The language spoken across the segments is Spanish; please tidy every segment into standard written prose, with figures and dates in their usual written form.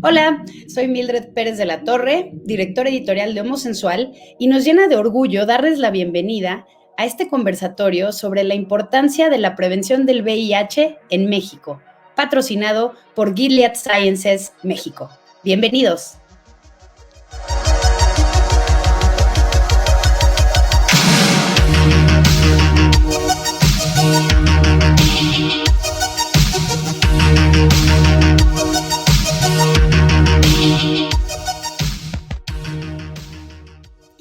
Hola, soy Mildred Pérez de la Torre, directora editorial de Homosensual, y nos llena de orgullo darles la bienvenida a este conversatorio sobre la importancia de la prevención del VIH en México, patrocinado por Gilead Sciences México. Bienvenidos.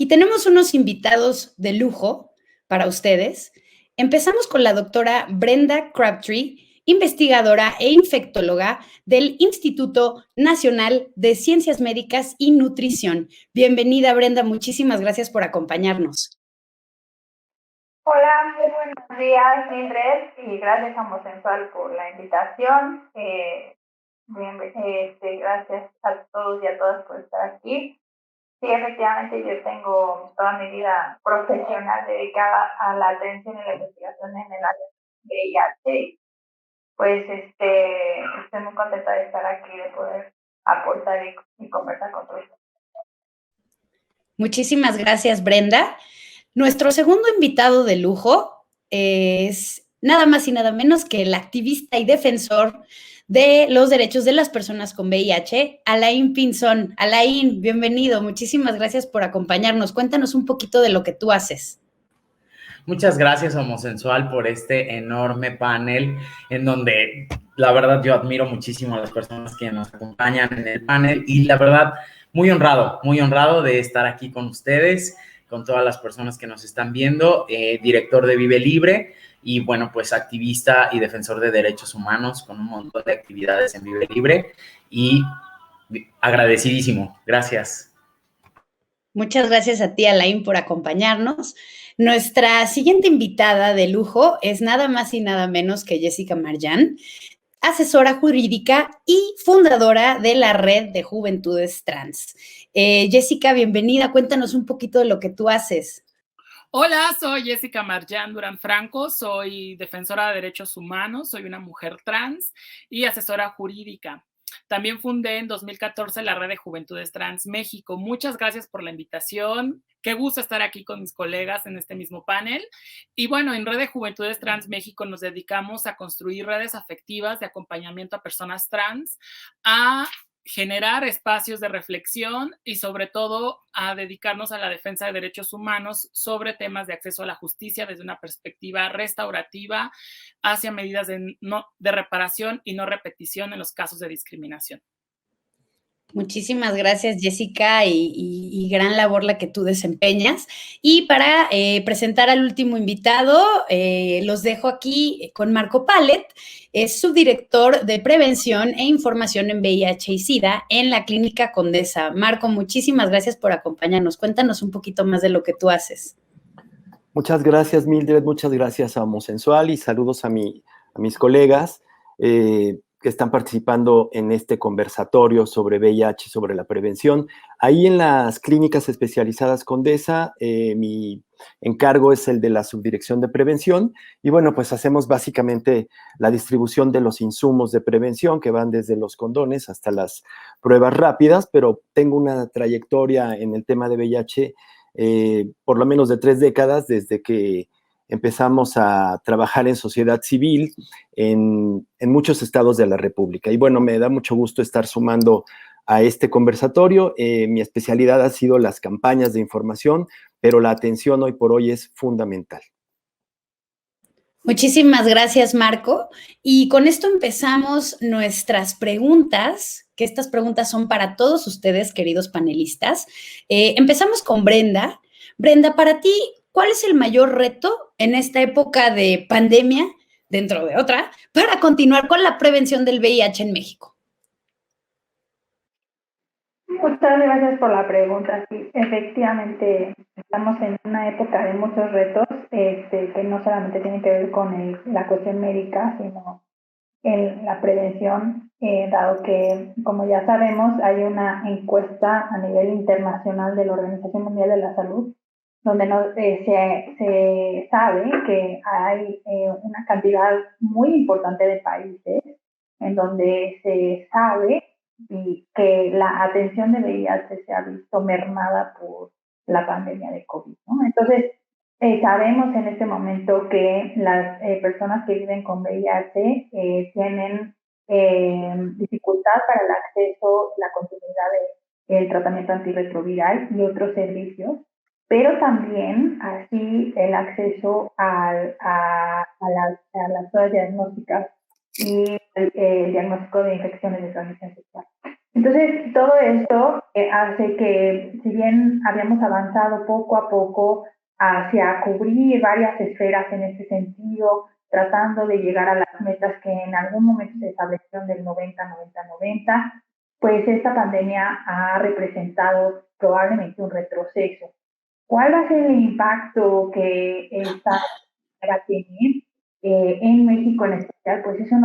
Y tenemos unos invitados de lujo para ustedes. Empezamos con la doctora Brenda Crabtree, investigadora e infectóloga del Instituto Nacional de Ciencias Médicas y Nutrición. Bienvenida, Brenda, muchísimas gracias por acompañarnos. Hola, muy buenos días, Mildred, y gracias a Homosensual por la invitación. Gracias a todos y a todas por estar aquí. Sí, efectivamente, yo tengo toda mi vida profesional dedicada a la atención y la investigación en el área de VIH. Pues estoy muy contenta de estar aquí, de poder aportar y conversar con todos. Muchísimas gracias, Brenda. Nuestro segundo invitado de lujo es nada más y nada menos que el activista y defensor de los derechos de las personas con VIH, Alain Pinzón. Alain, bienvenido. Muchísimas gracias por acompañarnos. Cuéntanos un poquito de lo que tú haces. Muchas gracias, Homosensual, por este enorme panel en donde la verdad yo admiro muchísimo a las personas que nos acompañan en el panel y la verdad muy honrado de estar aquí con ustedes, con todas las personas que nos están viendo, director de Vive Libre y bueno, pues activista y defensor de derechos humanos con un montón de actividades en Vive Libre y agradecidísimo. Gracias. Muchas gracias a ti, Alain, por acompañarnos. Nuestra siguiente invitada de lujo es nada más y nada menos que Jessica Marjan, asesora jurídica y fundadora de la Red de Juventudes Trans. Jessica, bienvenida. Cuéntanos un poquito de lo que tú haces. Hola, soy Jessica Marjan Durán Franco, soy defensora de derechos humanos, soy una mujer trans y asesora jurídica. También fundé en 2014 la Red de Juventudes Trans México. Muchas gracias por la invitación. Qué gusto estar aquí con mis colegas en este mismo panel. Y bueno, en Red de Juventudes Trans México nos dedicamos a construir redes afectivas de acompañamiento a personas trans, a generar espacios de reflexión y sobre todo a dedicarnos a la defensa de derechos humanos sobre temas de acceso a la justicia desde una perspectiva restaurativa hacia medidas de reparación y no repetición en los casos de discriminación. Muchísimas gracias, Jessica, y gran labor la que tú desempeñas. Y para presentar al último invitado, los dejo aquí con Marco Palet, es subdirector de Prevención e Información en VIH y SIDA en la Clínica Condesa. Marco, muchísimas gracias por acompañarnos. Cuéntanos un poquito más de lo que tú haces. Muchas gracias, Mildred, muchas gracias a Homosensual y saludos a mis colegas que están participando en este conversatorio sobre VIH, sobre la prevención. Ahí en las clínicas especializadas Condesa, mi encargo es el de la subdirección de prevención y bueno, pues hacemos básicamente la distribución de los insumos de prevención que van desde los condones hasta las pruebas rápidas, pero tengo una trayectoria en el tema de VIH por lo menos de 3 décadas desde que empezamos a trabajar en sociedad civil en muchos estados de la República. Y bueno, me da mucho gusto estar sumando a este conversatorio. Mi especialidad ha sido las campañas de información, pero la atención hoy por hoy es fundamental. Muchísimas gracias, Marco. Y con esto empezamos nuestras preguntas, que estas preguntas son para todos ustedes, queridos panelistas. Empezamos con Brenda. Brenda, para ti, ¿cuál es el mayor reto en esta época de pandemia, dentro de otra, para continuar con la prevención del VIH en México? Muchas gracias por la pregunta. Sí, efectivamente, estamos en una época de muchos retos que no solamente tienen que ver con la cuestión médica, sino en la prevención, dado que, como ya sabemos, hay una encuesta a nivel internacional de la Organización Mundial de la Salud, donde se sabe que hay una cantidad muy importante de países en donde se sabe y que la atención de VIH se ha visto mermada por la pandemia de COVID, ¿no? Entonces, sabemos en este momento que las personas que viven con VIH tienen dificultad para el acceso, la continuidad del tratamiento antirretroviral y otros servicios, pero también así el acceso a las pruebas diagnósticas y el diagnóstico de infecciones de transmisión sexual. Entonces, todo esto hace que, si bien habíamos avanzado poco a poco hacia cubrir varias esferas en este sentido, tratando de llegar a las metas que en algún momento se establecieron del 90-90-90, pues esta pandemia ha representado probablemente un retroceso. ¿Cuál va a ser el impacto que esta va a tener en México en especial? Pues eso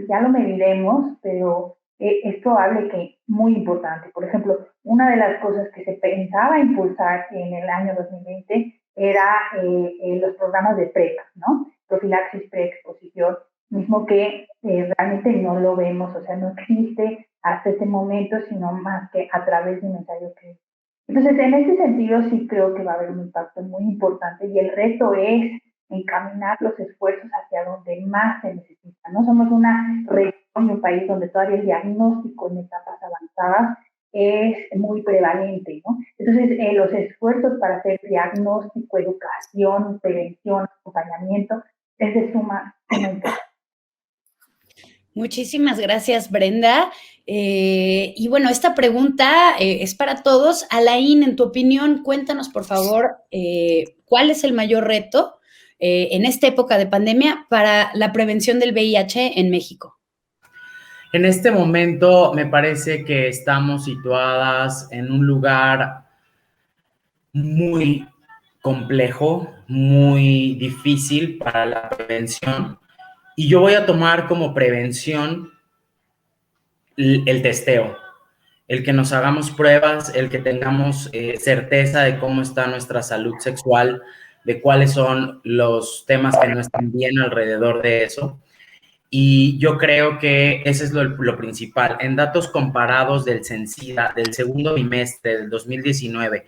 ya lo mediremos, pero es probable que muy importante. Por ejemplo, una de las cosas que se pensaba impulsar en el año 2020 era los programas de PrEP, ¿no? Profilaxis, preexposición, mismo que realmente no lo vemos, o sea, no existe hasta este momento, sino más que a través de un ensayo clínico. Entonces, en este sentido, sí creo que va a haber un impacto muy importante y el reto es encaminar los esfuerzos hacia donde más se necesita, ¿no? Somos una región y un país donde todavía el diagnóstico en etapas avanzadas es muy prevalente, ¿no? Entonces, los esfuerzos para hacer diagnóstico, educación, prevención, acompañamiento, es de suma importancia. Muchísimas gracias, Brenda. Y bueno, esta pregunta es para todos. Alain, en tu opinión, cuéntanos, por favor, ¿cuál es el mayor reto en esta época de pandemia para la prevención del VIH en México? En este momento me parece que estamos situadas en un lugar muy complejo, muy difícil para la prevención. Y yo voy a tomar como prevención el testeo, el que nos hagamos pruebas, el que tengamos certeza de cómo está nuestra salud sexual, de cuáles son los temas que no están bien alrededor de eso. Y yo creo que ese es lo principal. En datos comparados del Censida, del segundo bimestre del 2019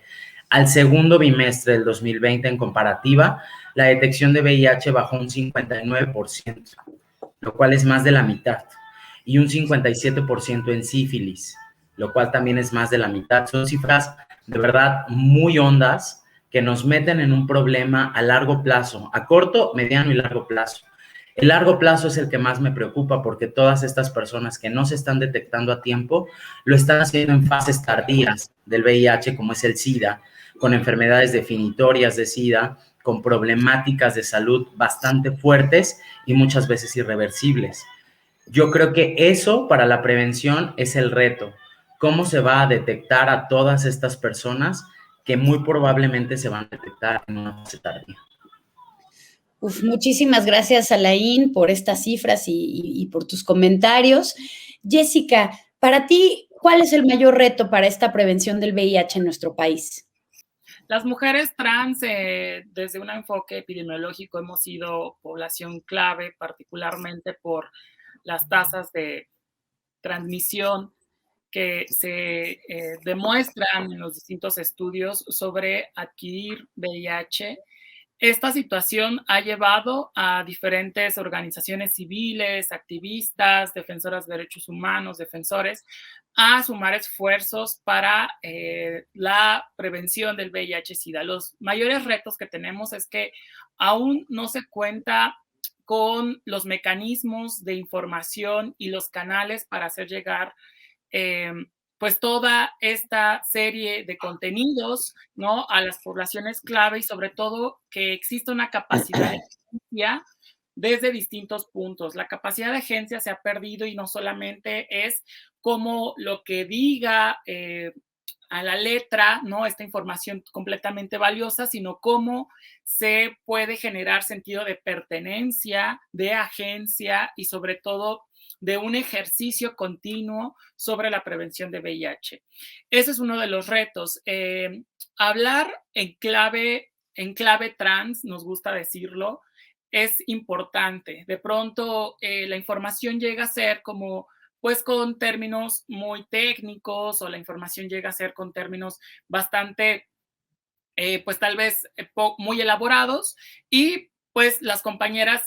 al segundo bimestre del 2020 en comparativa, la detección de VIH bajó un 59%, lo cual es más de la mitad, y un 57% en sífilis, lo cual también es más de la mitad. Son cifras de verdad muy hondas que nos meten en un problema a largo plazo, a corto, mediano y largo plazo. El largo plazo es el que más me preocupa porque todas estas personas que no se están detectando a tiempo lo están haciendo en fases tardías del VIH, como es el SIDA, con enfermedades definitorias de SIDA, con problemáticas de salud bastante fuertes y muchas veces irreversibles. Yo creo que eso para la prevención es el reto. ¿Cómo se va a detectar a todas estas personas que muy probablemente se van a detectar en una fase tardía? Muchísimas gracias, Alain, por estas cifras y por tus comentarios. Jessica, para ti, ¿cuál es el mayor reto para esta prevención del VIH en nuestro país? Las mujeres trans, desde un enfoque epidemiológico, hemos sido población clave, particularmente por las tasas de transmisión que se demuestran en los distintos estudios sobre adquirir VIH. Esta situación ha llevado a diferentes organizaciones civiles, activistas, defensoras de derechos humanos, defensores, a sumar esfuerzos para la prevención del VIH-Sida. Los mayores retos que tenemos es que aún no se cuenta con los mecanismos de información y los canales para hacer llegar pues toda esta serie de contenidos, ¿no? A las poblaciones clave y sobre todo que exista una capacidad de agencia desde distintos puntos. La capacidad de agencia se ha perdido y no solamente es como lo que diga a la letra, ¿no? Esta información completamente valiosa, sino cómo se puede generar sentido de pertenencia, de agencia y sobre todo de un ejercicio continuo sobre la prevención de VIH. Ese es uno de los retos. Hablar en clave trans, nos gusta decirlo, es importante. De pronto la información llega a ser como pues con términos muy técnicos, o la información llega a ser con términos bastante, pues tal vez muy elaborados, y pues las compañeras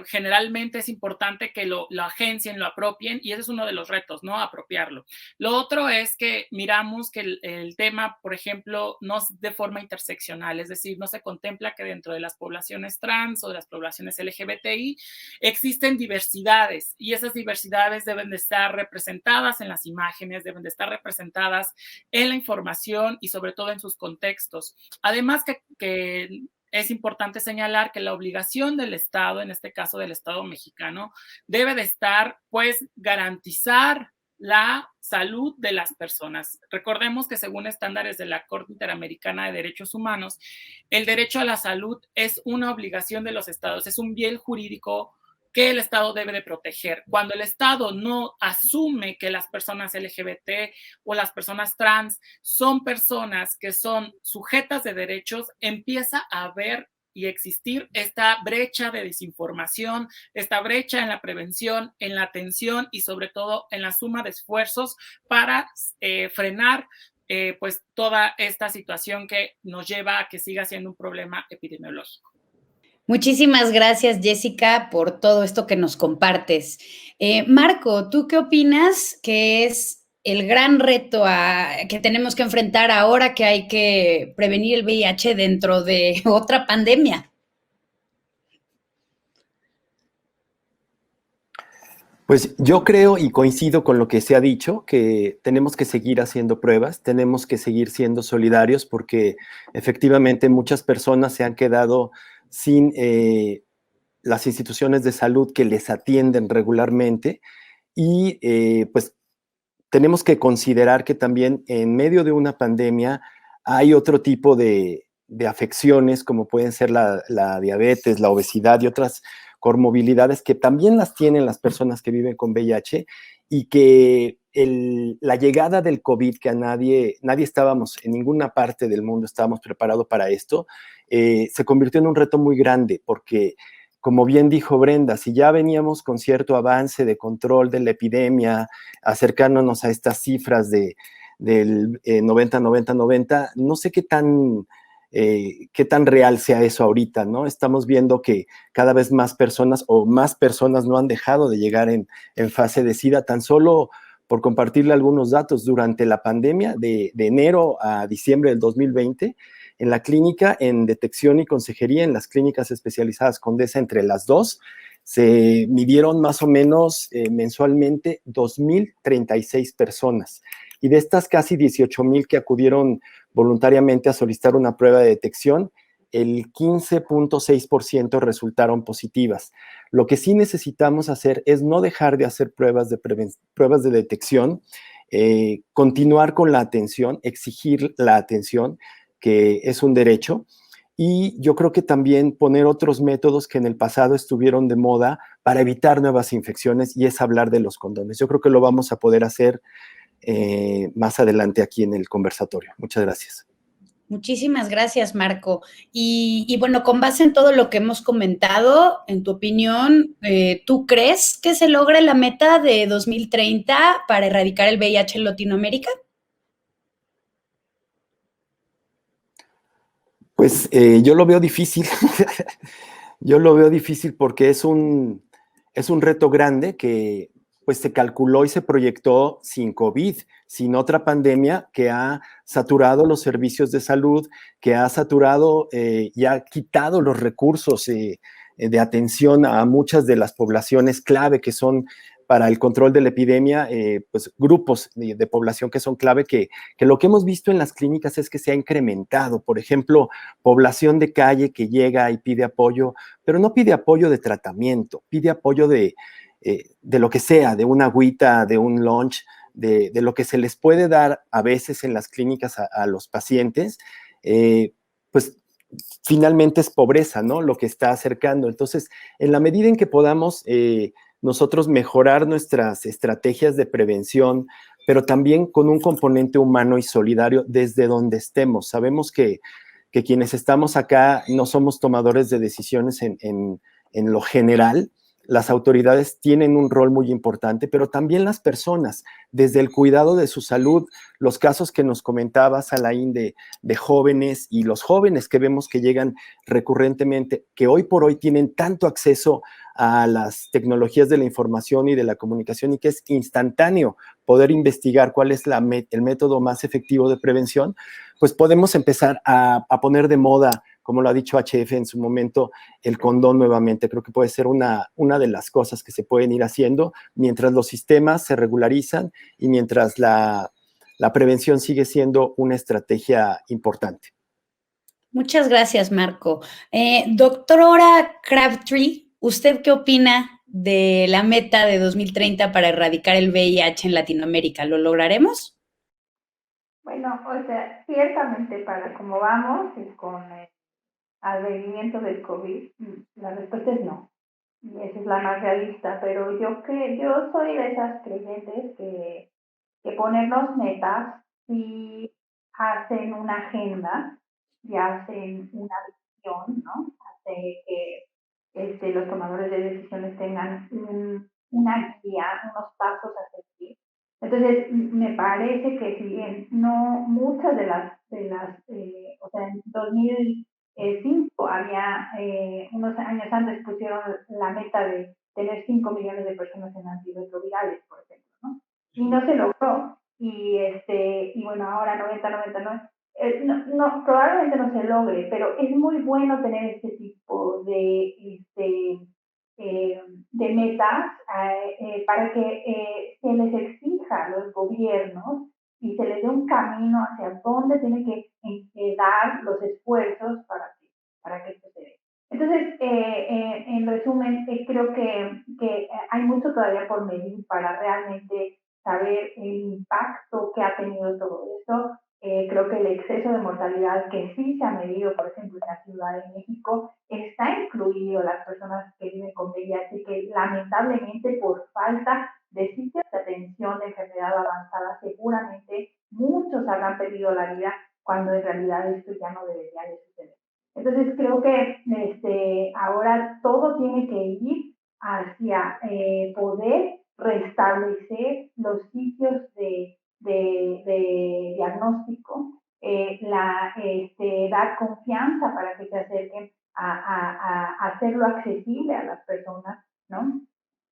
generalmente es importante que lo agencien, lo apropien, y ese es uno de los retos, ¿no? Apropiarlo. Lo otro es que miramos que el tema, por ejemplo, no es de forma interseccional, es decir, no se contempla que dentro de las poblaciones trans o de las poblaciones LGBTI existen diversidades, y esas diversidades deben de estar representadas en las imágenes, deben de estar representadas en la información y sobre todo en sus contextos. Además que es importante señalar que la obligación del Estado, en este caso del Estado mexicano, debe de estar, pues, garantizar la salud de las personas. Recordemos que según estándares de la Corte Interamericana de Derechos Humanos, el derecho a la salud es una obligación de los estados, es un bien jurídico que el Estado debe de proteger. Cuando el Estado no asume que las personas LGBT o las personas trans son personas que son sujetas de derechos, empieza a haber y existir esta brecha de desinformación, esta brecha en la prevención, en la atención y sobre todo en la suma de esfuerzos para frenar pues toda esta situación que nos lleva a que siga siendo un problema epidemiológico. Muchísimas gracias, Jessica, por todo esto que nos compartes. Marco, ¿tú qué opinas que es el gran reto que tenemos que enfrentar ahora que hay que prevenir el VIH dentro de otra pandemia? Pues yo creo y coincido con lo que se ha dicho, que tenemos que seguir haciendo pruebas, tenemos que seguir siendo solidarios porque efectivamente muchas personas se han quedado sin las instituciones de salud que les atienden regularmente y pues tenemos que considerar que también en medio de una pandemia hay otro tipo de afecciones como pueden ser la diabetes, la obesidad y otras comorbilidades que también las tienen las personas que viven con VIH y que la llegada del COVID, que nadie estábamos, en ninguna parte del mundo estábamos preparados para esto, se convirtió en un reto muy grande porque, como bien dijo Brenda, si ya veníamos con cierto avance de control de la epidemia, acercándonos a estas cifras del 90-90-90, no sé qué tan real sea eso ahorita, ¿no? Estamos viendo que cada vez más personas no han dejado de llegar en fase de SIDA. Tan solo por compartirle algunos datos, durante la pandemia de enero a diciembre del 2020, en la clínica, en detección y consejería, en las clínicas especializadas Condesa, entre las dos, se midieron más o menos mensualmente 2,036 personas. Y de estas casi 18,000 que acudieron voluntariamente a solicitar una prueba de detección, el 15.6% resultaron positivas. Lo que sí necesitamos hacer es no dejar de hacer pruebas de detección, continuar con la atención, exigir la atención, que es un derecho, y yo creo que también poner otros métodos que en el pasado estuvieron de moda para evitar nuevas infecciones, y es hablar de los condones. Yo creo que lo vamos a poder hacer más adelante aquí en el conversatorio. Muchas gracias. Muchísimas gracias, Marco. Y bueno, con base en todo lo que hemos comentado, en tu opinión, ¿tú crees que se logre la meta de 2030 para erradicar el VIH en Latinoamérica? Pues yo lo veo difícil. Yo lo veo difícil porque es un reto grande que pues se calculó y se proyectó sin COVID, sin otra pandemia que ha saturado los servicios de salud, que ha saturado y ha quitado los recursos de atención a muchas de las poblaciones clave que son para el control de la epidemia, pues grupos de población que son clave, que lo que hemos visto en las clínicas es que se ha incrementado. Por ejemplo, población de calle que llega y pide apoyo, pero no pide apoyo de tratamiento, pide apoyo de lo que sea, de una agüita, de un lunch, de lo que se les puede dar a veces en las clínicas a los pacientes, pues finalmente es pobreza, ¿no? Lo que está acercando. Entonces, en la medida en que podamos nosotros mejorar nuestras estrategias de prevención, pero también con un componente humano y solidario desde donde estemos. Sabemos que quienes estamos acá no somos tomadores de decisiones en lo general, las autoridades tienen un rol muy importante, pero también las personas, desde el cuidado de su salud, los casos que nos comentabas, Alain, de jóvenes y los jóvenes que vemos que llegan recurrentemente, que hoy por hoy tienen tanto acceso a las tecnologías de la información y de la comunicación y que es instantáneo poder investigar cuál es el método más efectivo de prevención, pues podemos empezar a poner de moda, como lo ha dicho HF en su momento, el condón nuevamente. Creo que puede ser una de las cosas que se pueden ir haciendo mientras los sistemas se regularizan y mientras la prevención sigue siendo una estrategia importante. Muchas gracias, Marco. Doctora Crabtree, ¿usted qué opina de la meta de 2030 para erradicar el VIH en Latinoamérica? ¿Lo lograremos? Bueno, o sea, ciertamente para cómo vamos y con el advenimiento del COVID, la respuesta es no. Y esa es la más realista, pero yo soy de esas creyentes que ponernos metas sí hacen una agenda y hacen una visión, ¿no? Hace que los tomadores de decisiones tengan una guía, unos pasos a seguir. Entonces, me parece que si bien no muchas de las o sea, en 2005 había, unos años antes pusieron la meta de tener 5 millones de personas en antirretrovirales, por ejemplo, ¿no? Y no se logró. Y bueno, ahora 99, no, probablemente no se logre, pero es muy bueno tener este tipo de metas para que se les exija a los gobiernos y se les dé un camino hacia dónde tienen que dar los esfuerzos para que esto se dé. Entonces, en resumen, creo que hay mucho todavía por medir para realmente saber el impacto que ha tenido todo esto. Creo que el exceso de mortalidad que sí se ha medido, por ejemplo, en la Ciudad de México, está incluido las personas que viven con VIH, que lamentablemente por falta de sitios de atención de enfermedad avanzada, seguramente muchos habrán perdido la vida cuando en realidad esto ya no debería de suceder. Entonces creo que ahora todo tiene que ir hacia poder restablecer los sitios de diagnóstico, dar confianza para que se acerquen a hacerlo accesible a las personas, ¿no?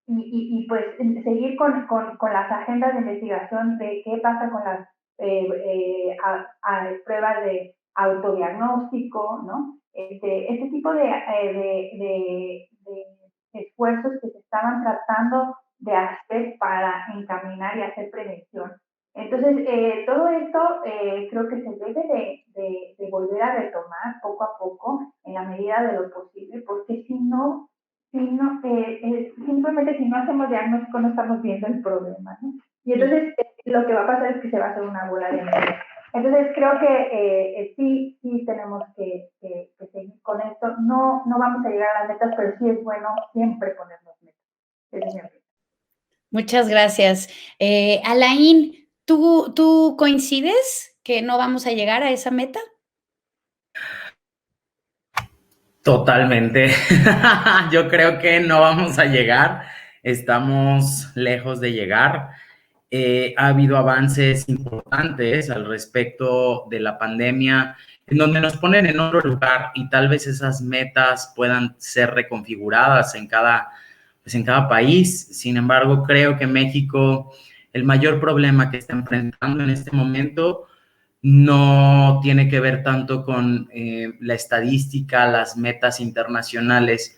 Y pues seguir con las agendas de investigación de qué pasa con las pruebas de autodiagnóstico, ¿no? Este tipo de esfuerzos que se estaban tratando de hacer para encaminar y hacer prevención. Entonces, todo esto creo que se debe de volver a retomar poco a poco en la medida de lo posible, porque si no, simplemente si no hacemos diagnóstico no estamos viendo el problema, ¿no? Y entonces lo que va a pasar es que se va a hacer una bola de nieve. Entonces creo que sí tenemos que seguir con esto. No vamos a llegar a las metas, pero sí es bueno siempre ponernos metas. Muchas gracias. Alain, ¿tú coincides que no vamos a llegar a esa meta? Totalmente. Yo creo que no vamos a llegar. Estamos lejos de llegar. Ha habido avances importantes al respecto de la pandemia, en donde nos ponen en otro lugar y tal vez esas metas puedan ser reconfiguradas en cada país. Sin embargo, creo que México, el mayor problema que está enfrentando en este momento no tiene que ver tanto con la estadística, las metas internacionales.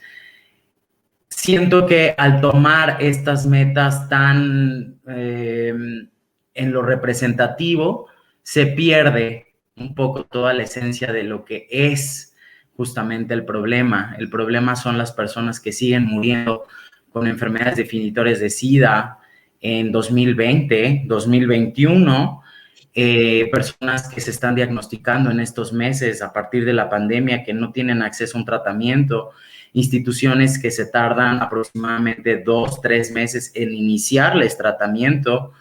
Siento que al tomar estas metas tan en lo representativo, se pierde un poco toda la esencia de lo que es justamente el problema. El problema son las personas que siguen muriendo con enfermedades definitorias de SIDA en 2020, 2021, personas que se están diagnosticando en estos meses a partir de la pandemia que no tienen acceso a un tratamiento, instituciones que se tardan aproximadamente 2-3 meses en iniciarles tratamiento.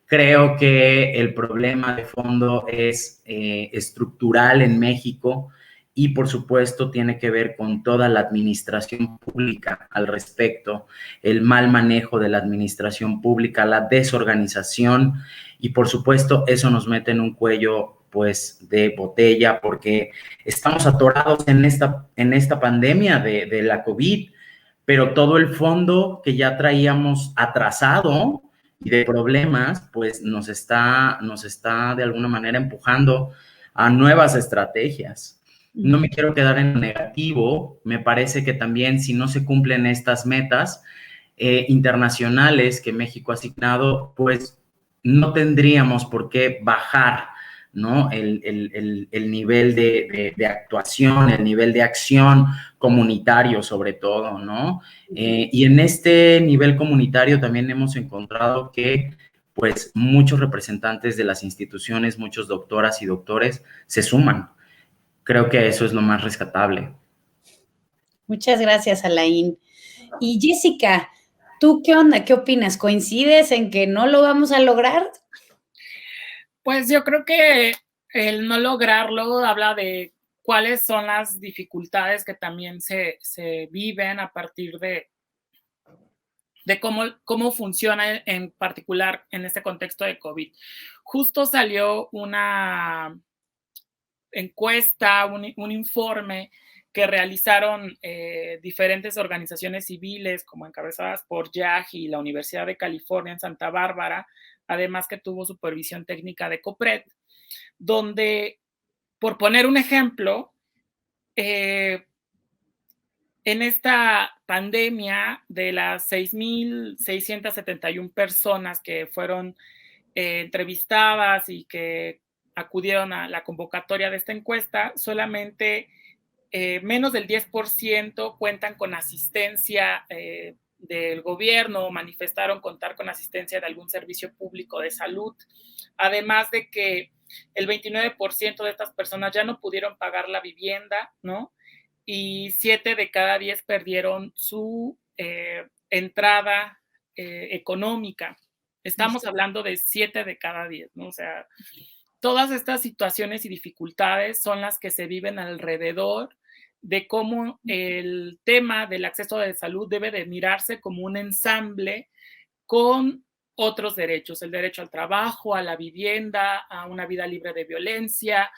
Creo que el problema de fondo es estructural en México y por supuesto tiene que ver con toda la administración pública al respecto, el mal manejo de la administración pública, la desorganización, y por supuesto eso nos mete en un cuello pues de botella porque estamos atorados en esta pandemia de la COVID, pero todo el fondo que ya traíamos atrasado y de problemas, pues nos está de alguna manera empujando a nuevas estrategias. No me quiero quedar en negativo, me parece que también si no se cumplen estas metas internacionales que México ha asignado, pues no tendríamos por qué bajar, ¿no? El nivel de actuación, el nivel de acción comunitario sobre todo, ¿no? Y en este nivel comunitario también hemos encontrado que pues muchos representantes de las instituciones, muchos doctoras y doctores se suman. Creo que eso es lo más rescatable. Muchas gracias, Alain. Y Jessica, ¿tú qué onda? ¿Qué opinas? ¿Coincides en que no lo vamos a lograr? Pues yo creo que el no lograrlo habla de cuáles son las dificultades que también se viven a partir de cómo funciona en particular en este contexto de COVID. Justo salió una encuesta, un informe que realizaron diferentes organizaciones civiles, como encabezadas por YAGI y la Universidad de California en Santa Bárbara, además que tuvo supervisión técnica de COPRED, donde, por poner un ejemplo, en esta pandemia, de las 6,671 personas que fueron entrevistadas y que acudieron a la convocatoria de esta encuesta, solamente menos del 10% cuentan con asistencia del gobierno o manifestaron contar con asistencia de algún servicio público de salud. Además de que el 29% de estas personas ya no pudieron pagar la vivienda, ¿no? Y 7 de cada 10 perdieron su entrada económica. Estamos hablando de 7 de cada 10, ¿no? O sea, todas estas situaciones y dificultades son las que se viven alrededor de cómo el tema del acceso a la salud debe de mirarse como un ensamble con otros derechos, el derecho al trabajo, a la vivienda, a una vida libre de violencia,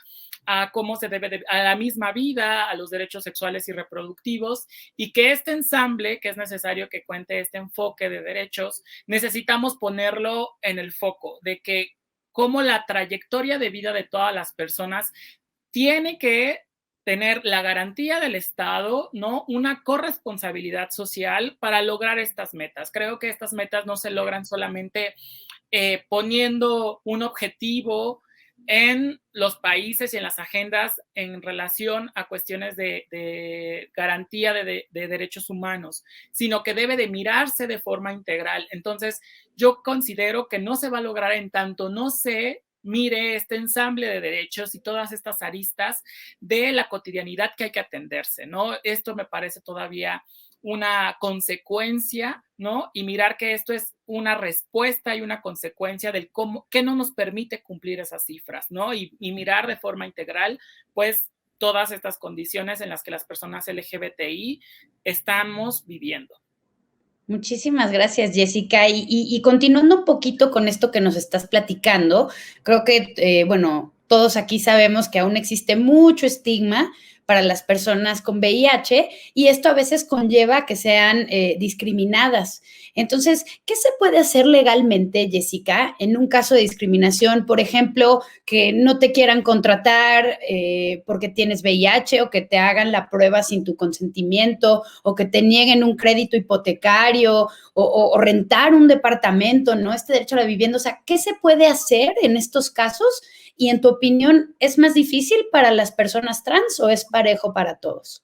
a cómo se debe a la misma vida, a los derechos sexuales y reproductivos, y que este ensamble, que es necesario que cuente este enfoque de derechos, necesitamos ponerlo en el foco de que cómo la trayectoria de vida de todas las personas tiene que tener la garantía del Estado, ¿no? Una corresponsabilidad social para lograr estas metas. Creo que estas metas no se logran solamente poniendo un objetivo en los países y en las agendas en relación a cuestiones de garantía de derechos humanos, sino que debe de mirarse de forma integral. Entonces, yo considero que no se va a lograr en tanto no se mire este ensamble de derechos y todas estas aristas de la cotidianidad que hay que atenderse, ¿no? Esto me parece todavía una consecuencia, ¿no? Y mirar que esto es una respuesta y una consecuencia del cómo, que no nos permite cumplir esas cifras, ¿no? Y mirar de forma integral, pues, todas estas condiciones en las que las personas LGBTI estamos viviendo. Muchísimas gracias, Jessica. Y continuando un poquito con esto que nos estás platicando, creo que, bueno, todos aquí sabemos que aún existe mucho estigma para las personas con VIH y esto a veces conlleva que sean discriminadas. Entonces, ¿qué se puede hacer legalmente, Jessica, en un caso de discriminación? Por ejemplo, que no te quieran contratar porque tienes VIH o que te hagan la prueba sin tu consentimiento o que te nieguen un crédito hipotecario o rentar un departamento, ¿no? Este derecho a la vivienda. O sea, ¿qué se puede hacer en estos casos? Y en tu opinión, ¿es más difícil para las personas trans o es parejo para todos?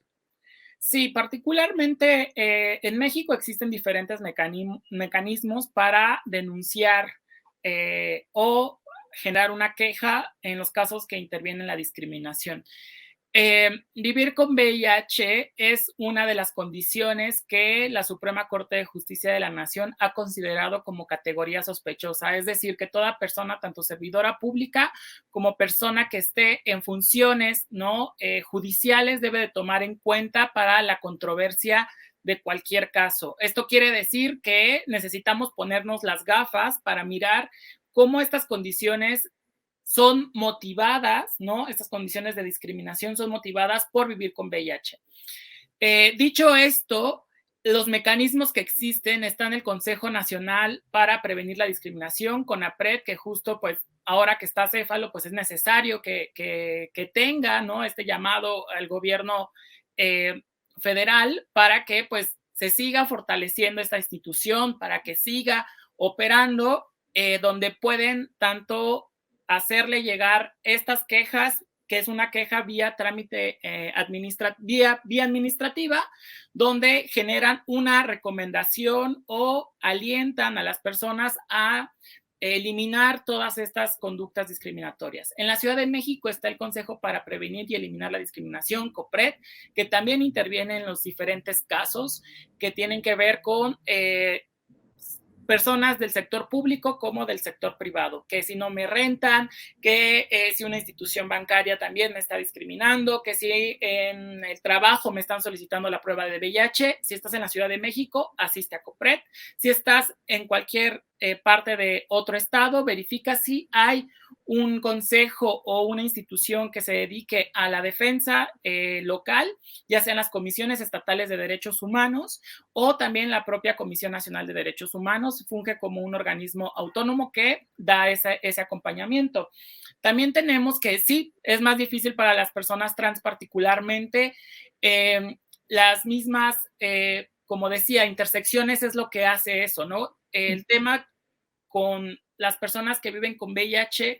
Sí, particularmente en México existen diferentes mecanismos para denunciar o generar una queja en los casos que intervienen la discriminación. Vivir con VIH es una de las condiciones que la Suprema Corte de Justicia de la Nación ha considerado como categoría sospechosa, es decir, que toda persona, tanto servidora pública como persona que esté en funciones, ¿no? Judiciales, debe de tomar en cuenta para la controversia de cualquier caso. Esto quiere decir que necesitamos ponernos las gafas para mirar cómo estas condiciones son motivadas, ¿no? Estas condiciones de discriminación son motivadas por vivir con VIH. Dicho esto, los mecanismos que existen están en el Consejo Nacional para Prevenir la Discriminación, CONAPRED, que justo pues ahora que está Céfalo, pues es necesario que tenga, ¿no? Este llamado al gobierno federal para que pues se siga fortaleciendo esta institución, para que siga operando, donde pueden tanto hacerle llegar estas quejas, que es una queja vía trámite vía administrativa, donde generan una recomendación o alientan a las personas a eliminar todas estas conductas discriminatorias. En la Ciudad de México está el Consejo para Prevenir y Eliminar la Discriminación, COPRED, que también interviene en los diferentes casos que tienen que ver con personas del sector público como del sector privado, que si no me rentan, que si una institución bancaria también me está discriminando, que si en el trabajo me están solicitando la prueba de VIH, si estás en la Ciudad de México, asiste a COPRED, si estás en cualquier parte de otro estado, verifica si hay un consejo o una institución que se dedique a la defensa local, ya sean las comisiones estatales de derechos humanos o también la propia Comisión Nacional de Derechos Humanos, funge como un organismo autónomo que da ese acompañamiento. También tenemos que sí, es más difícil para las personas trans particularmente, las mismas, como decía, intersecciones es lo que hace eso, ¿no? El tema con las personas que viven con VIH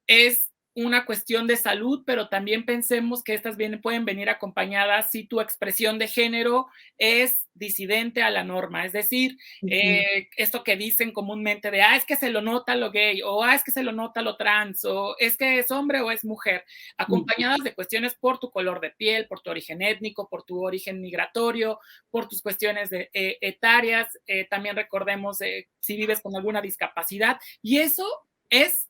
es una cuestión de salud, pero también pensemos que estas pueden venir acompañadas si tu expresión de género es disidente a la norma, es decir, esto que dicen comúnmente de, es que se lo nota lo gay, o es que se lo nota lo trans, o es que es hombre o es mujer, acompañadas de cuestiones por tu color de piel, por tu origen étnico, por tu origen migratorio, por tus cuestiones etarias, también recordemos si vives con alguna discapacidad, y eso es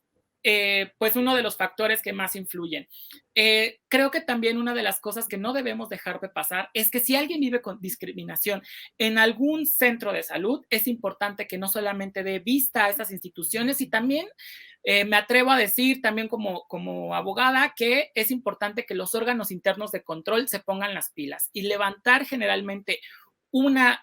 pues uno de los factores que más influyen. Creo que también una de las cosas que no debemos dejar de pasar es que si alguien vive con discriminación en algún centro de salud, es importante que no solamente dé vista a esas instituciones y también me atrevo a decir también como abogada que es importante que los órganos internos de control se pongan las pilas y levantar generalmente una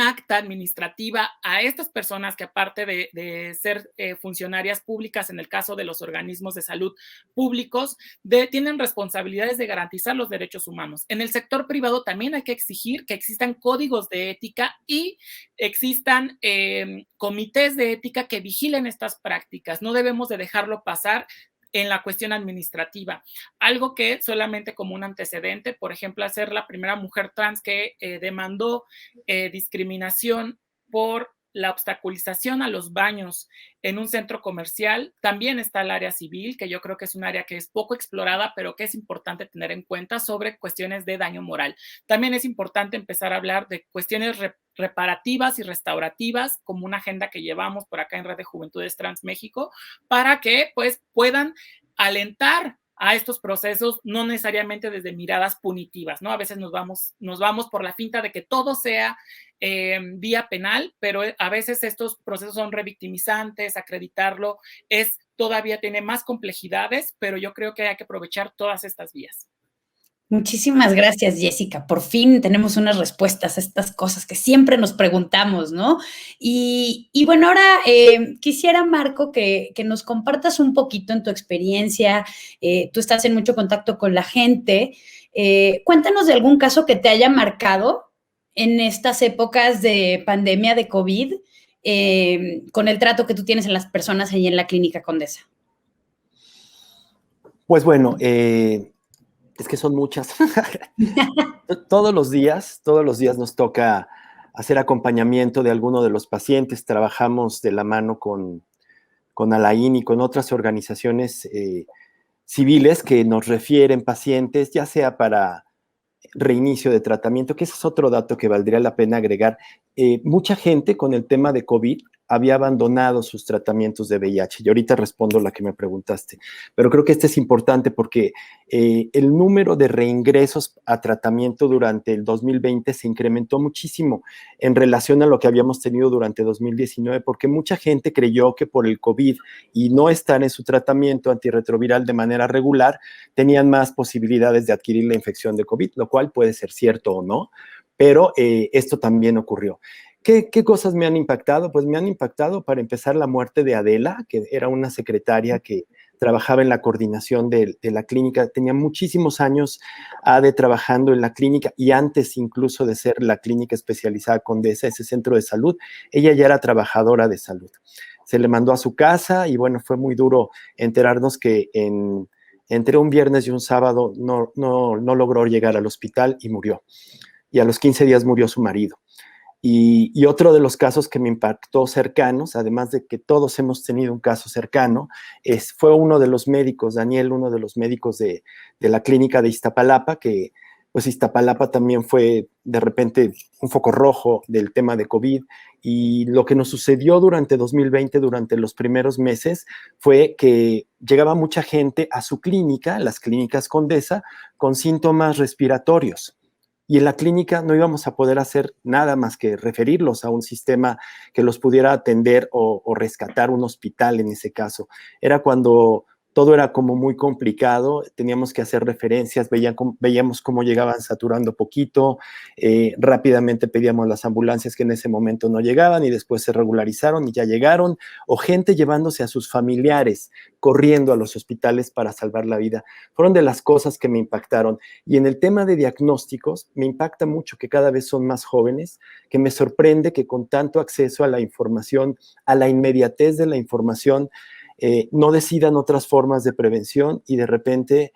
acta administrativa a estas personas que aparte de ser funcionarias públicas en el caso de los organismos de salud públicos, tienen responsabilidades de garantizar los derechos humanos. En el sector privado también hay que exigir que existan códigos de ética y existan comités de ética que vigilen estas prácticas. No debemos de dejarlo pasar en la cuestión administrativa. Algo que solamente como un antecedente, por ejemplo, ser la primera mujer trans que demandó discriminación por la obstaculización a los baños en un centro comercial. También está el área civil, que yo creo que es un área que es poco explorada, pero que es importante tener en cuenta sobre cuestiones de daño moral. También es importante empezar a hablar de cuestiones reparativas y restaurativas, como una agenda que llevamos por acá en Red de Juventudes Trans México, para que pues puedan alentar a estos procesos, no necesariamente desde miradas punitivas, ¿no? A veces nos vamos por la finta de que todo sea vía penal, pero a veces estos procesos son revictimizantes, acreditarlo todavía tiene más complejidades, pero yo creo que hay que aprovechar todas estas vías. Muchísimas gracias, Jessica. Por fin tenemos unas respuestas a estas cosas que siempre nos preguntamos, ¿no? Y bueno, ahora quisiera, Marco, que nos compartas un poquito en tu experiencia. Tú estás en mucho contacto con la gente. Cuéntanos de algún caso que te haya marcado en estas épocas de pandemia de COVID, con el trato que tú tienes en las personas ahí en la Clínica Condesa. Pues bueno, es que son muchas. Todos los días nos toca hacer acompañamiento de alguno de los pacientes. Trabajamos de la mano con Alain y con otras organizaciones civiles que nos refieren pacientes, ya sea para reinicio de tratamiento, que ese es otro dato que valdría la pena agregar. Mucha gente con el tema de COVID había abandonado sus tratamientos de VIH. Y ahorita respondo la que me preguntaste. Pero creo que este es importante porque el número de reingresos a tratamiento durante el 2020 se incrementó muchísimo en relación a lo que habíamos tenido durante 2019, porque mucha gente creyó que por el COVID y no estar en su tratamiento antirretroviral de manera regular, tenían más posibilidades de adquirir la infección de COVID, lo cual puede ser cierto o no, pero esto también ocurrió. ¿Qué cosas me han impactado? Pues me han impactado, para empezar, la muerte de Adela, que era una secretaria que trabajaba en la coordinación de la clínica. Tenía muchísimos años trabajando en la clínica y antes incluso de ser la clínica especializada Condesa, ese centro de salud, ella ya era trabajadora de salud. Se le mandó a su casa y bueno, fue muy duro enterarnos que entre un viernes y un sábado no logró llegar al hospital y murió. Y a los 15 días murió su marido. Y otro de los casos que me impactó cercanos, además de que todos hemos tenido un caso cercano, fue uno de los médicos, Daniel, uno de los médicos de la clínica de Iztapalapa, que pues Iztapalapa también fue de repente un foco rojo del tema de COVID. Y lo que nos sucedió durante 2020, durante los primeros meses, fue que llegaba mucha gente a su clínica, las clínicas Condesa, con síntomas respiratorios. Y en la clínica no íbamos a poder hacer nada más que referirlos a un sistema que los pudiera atender o rescatar, un hospital en ese caso. Era cuando todo era como muy complicado, teníamos que hacer referencias, veíamos cómo llegaban saturando poquito, rápidamente pedíamos las ambulancias que en ese momento no llegaban y después se regularizaron y ya llegaron, o gente llevándose a sus familiares, corriendo a los hospitales para salvar la vida. Fueron de las cosas que me impactaron. Y en el tema de diagnósticos, me impacta mucho que cada vez son más jóvenes, que me sorprende que con tanto acceso a la información, a la inmediatez de la información, no decidan otras formas de prevención y de repente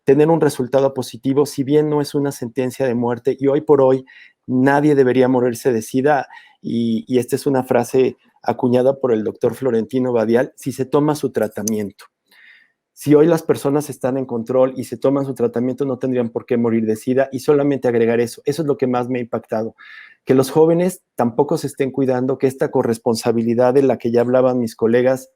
tener un resultado positivo, si bien no es una sentencia de muerte, y hoy por hoy nadie debería morirse de SIDA, y esta es una frase acuñada por el doctor Florentino Badial, si se toma su tratamiento. Si hoy las personas están en control y se toman su tratamiento, no tendrían por qué morir de SIDA. Y solamente agregar eso es lo que más me ha impactado, que los jóvenes tampoco se estén cuidando, que esta corresponsabilidad de la que ya hablaban mis colegas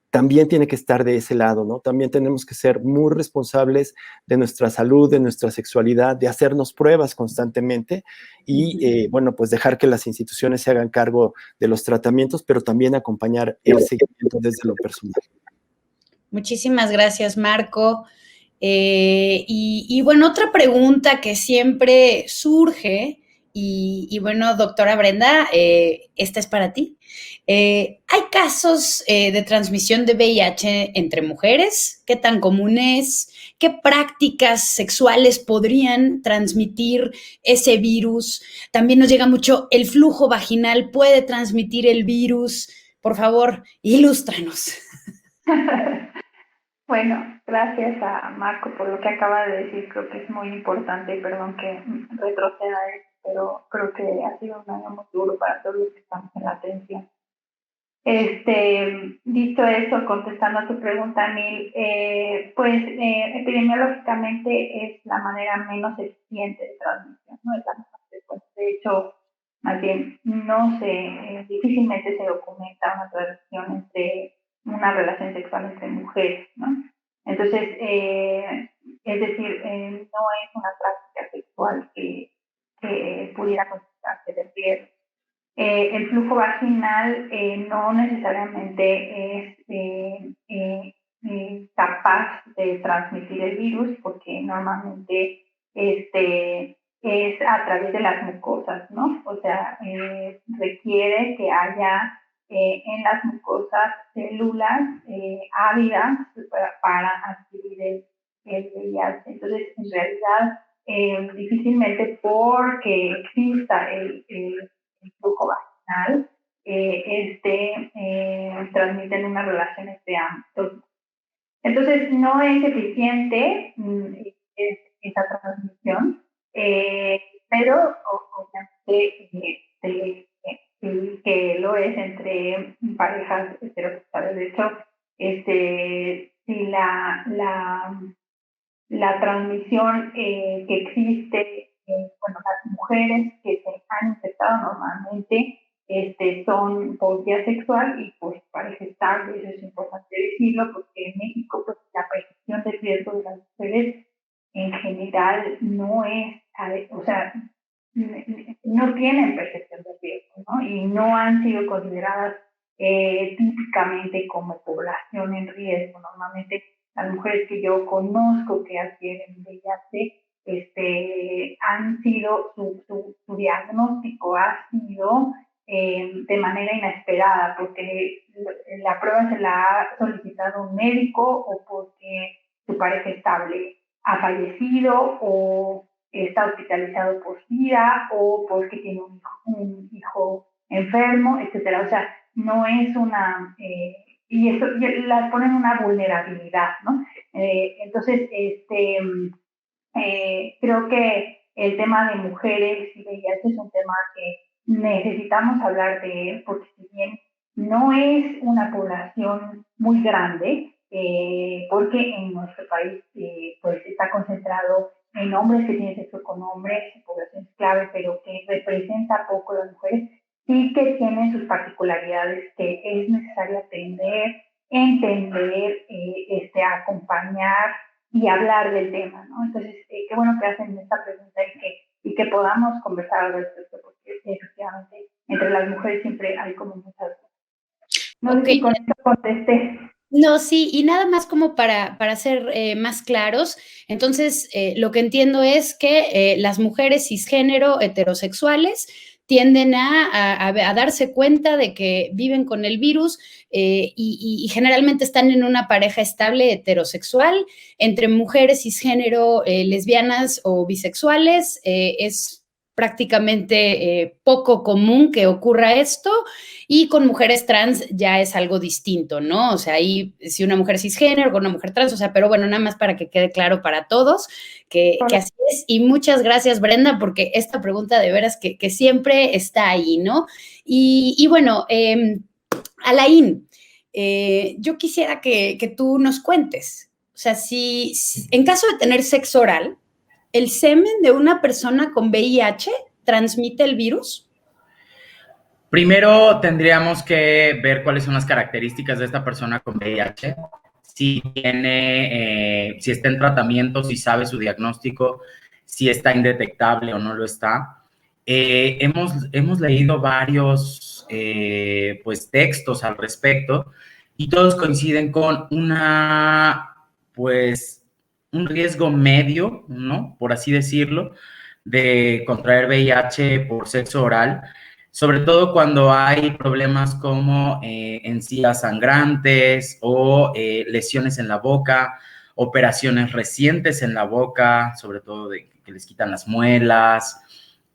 también tiene que estar de ese lado, ¿no? También tenemos que ser muy responsables de nuestra salud, de nuestra sexualidad, de hacernos pruebas constantemente y, bueno, pues dejar que las instituciones se hagan cargo de los tratamientos, pero también acompañar el seguimiento desde lo personal. Muchísimas gracias, Marco. Y bueno, otra pregunta que siempre surge, y bueno, doctora Brenda, esta es para ti. ¿Hay casos de transmisión de VIH entre mujeres? ¿Qué tan común es? ¿Qué prácticas sexuales podrían transmitir ese virus? También nos llega mucho, ¿el flujo vaginal puede transmitir el virus? Por favor, ilústranos. Bueno, gracias a Marco por lo que acaba de decir. Creo que es muy importante, perdón que retroceda, pero creo que ha sido un año muy duro para todos los que estamos en la atención. Dicho eso, contestando a tu pregunta, Mil, pues epidemiológicamente es la manera menos eficiente de transmisión, no es la más frecuente. De hecho, más bien, difícilmente se documenta una transmisión entre una relación sexual entre mujeres, ¿no? Entonces, es decir, no es una práctica sexual que pudiera considerarse de riesgo. El flujo vaginal no necesariamente es capaz de transmitir el virus porque normalmente es a través de las mucosas, ¿no? O sea, requiere que haya en las mucosas células ávidas para adquirir el VIH. Entonces, en realidad, difícilmente porque exista el flujo vaginal, transmiten una relación entre ambos. Entonces, no es eficiente esa transmisión, pero obviamente que lo es entre parejas heterosexuales. De hecho, la transmisión que existe, bueno, las mujeres que se han infectado normalmente son por vía sexual y por pareja estable. Eso es importante decirlo, porque en México pues, la percepción del riesgo de las mujeres en general no es, o sea, no tienen percepción del riesgo, ¿no? Y no han sido consideradas típicamente como población en riesgo. Normalmente las mujeres que yo conozco que adquieren VIH, han sido, su diagnóstico ha sido de manera inesperada, porque la prueba se la ha solicitado un médico o porque su pareja estable ha fallecido o está hospitalizado por SIDA o porque tiene un hijo enfermo, etcétera. O sea, no es una... y eso las pone en una vulnerabilidad, ¿no? Entonces, creo que el tema de mujeres y VIH es un tema que necesitamos hablar de él, porque si bien no es una población muy grande, porque en nuestro país pues está concentrado en hombres que tienen sexo con hombres, población clave, pero que representa poco a las mujeres, sí que tienen sus particularidades que es necesario atender, entender, acompañar y hablar del tema, ¿no? Entonces, qué bueno que hacen esta pregunta y que podamos conversar al respecto, porque efectivamente entre las mujeres siempre hay como muchas cosas. No sé si con esto contesté. No, sí, y nada más como para ser más claros, entonces lo que entiendo es que las mujeres cisgénero heterosexuales tienden a darse cuenta de que viven con el virus y generalmente están en una pareja estable heterosexual. Entre mujeres cisgénero lesbianas o bisexuales es prácticamente poco común que ocurra esto, y con mujeres trans ya es algo distinto, ¿no? O sea, ahí si una mujer cisgénero con una mujer trans, o sea, pero bueno, nada más para que quede claro para todos que así es. Y muchas gracias, Brenda, porque esta pregunta de veras que siempre está ahí, ¿no? Y bueno, Alain, yo quisiera que tú nos cuentes, o sea, si en caso de tener sexo oral, ¿el semen de una persona con VIH transmite el virus? Primero tendríamos que ver cuáles son las características de esta persona con VIH, si tiene, si está en tratamiento, si sabe su diagnóstico, si está indetectable o no lo está. Hemos leído varios pues, textos al respecto y todos coinciden con pues, un riesgo medio, ¿no? Por así decirlo, de contraer VIH por sexo oral, sobre todo cuando hay problemas como encías sangrantes o lesiones en la boca, operaciones recientes en la boca, sobre todo de que les quitan las muelas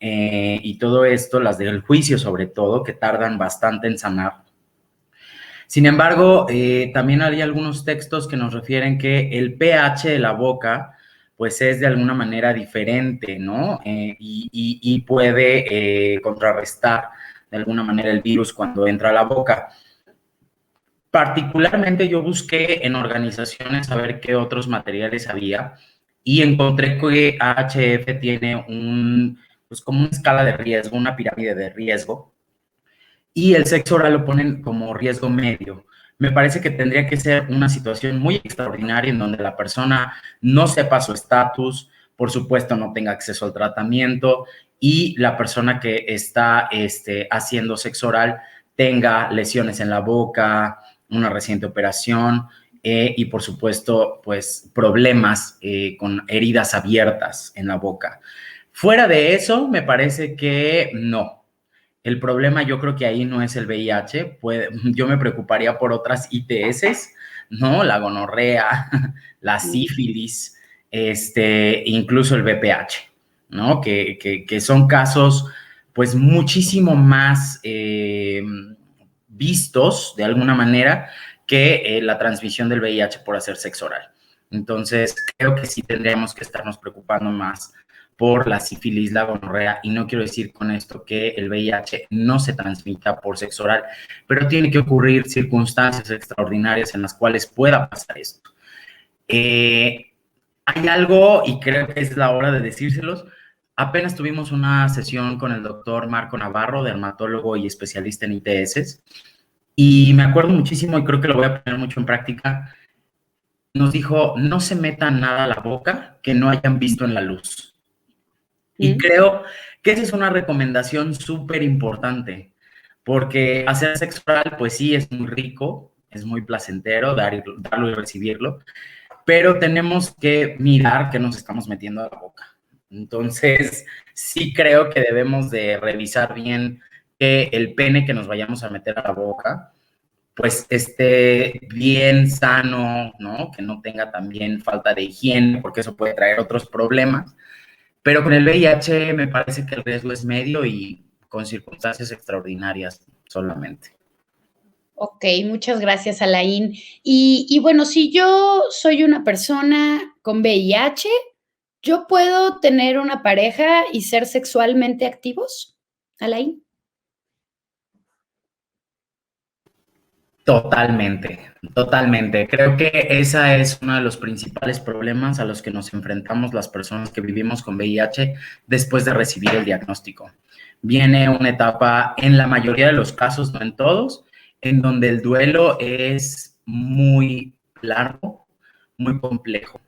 y todo esto, las del juicio sobre todo, que tardan bastante en sanar. Sin embargo, también hay algunos textos que nos refieren que el pH de la boca pues es de alguna manera diferente, ¿no? Y puede contrarrestar de alguna manera el virus cuando entra a la boca. Particularmente yo busqué en organizaciones a ver qué otros materiales había y encontré que AHF tiene pues como una escala de riesgo, una pirámide de riesgo, y el sexo oral lo ponen como riesgo medio. Me parece que tendría que ser una situación muy extraordinaria en donde la persona no sepa su estatus, por supuesto no tenga acceso al tratamiento y la persona que está haciendo sexo oral tenga lesiones en la boca, una reciente operación y por supuesto pues problemas con heridas abiertas en la boca. Fuera de eso, me parece que no. El problema yo creo que ahí no es el VIH, yo me preocuparía por otras ITS, ¿no? La gonorrea, la sífilis, incluso el VPH, ¿no? Que son casos pues muchísimo más vistos de alguna manera que la transmisión del VIH por hacer sexo oral. Entonces, creo que sí tendríamos que estarnos preocupando más por la sífilis, la gonorrea, y no quiero decir con esto que el VIH no se transmita por sexo oral, pero tiene que ocurrir circunstancias extraordinarias en las cuales pueda pasar esto. Hay algo, y creo que es la hora de decírselos. Apenas tuvimos una sesión con el doctor Marco Navarro, dermatólogo y especialista en ITS, y me acuerdo muchísimo, y creo que lo voy a poner mucho en práctica. Nos dijo, no se metan nada a la boca que no hayan visto en la luz. Y creo que esa es una recomendación súper importante, porque hacer sexo oral, pues sí, es muy rico, es muy placentero darlo y recibirlo, pero tenemos que mirar qué nos estamos metiendo a la boca. Entonces, sí creo que debemos de revisar bien que el pene que nos vayamos a meter a la boca, pues esté bien sano, ¿no? Que no tenga también falta de higiene, porque eso puede traer otros problemas. Pero con el VIH me parece que el riesgo es medio y con circunstancias extraordinarias solamente. Ok, muchas gracias, Alain. Y bueno, si yo soy una persona con VIH, ¿yo puedo tener una pareja y ser sexualmente activos, Alain? Totalmente, totalmente. Creo que esa es uno de los principales problemas a los que nos enfrentamos las personas que vivimos con VIH después de recibir el diagnóstico. Viene una etapa, en la mayoría de los casos, no en todos, en donde el duelo es muy largo, muy complejo.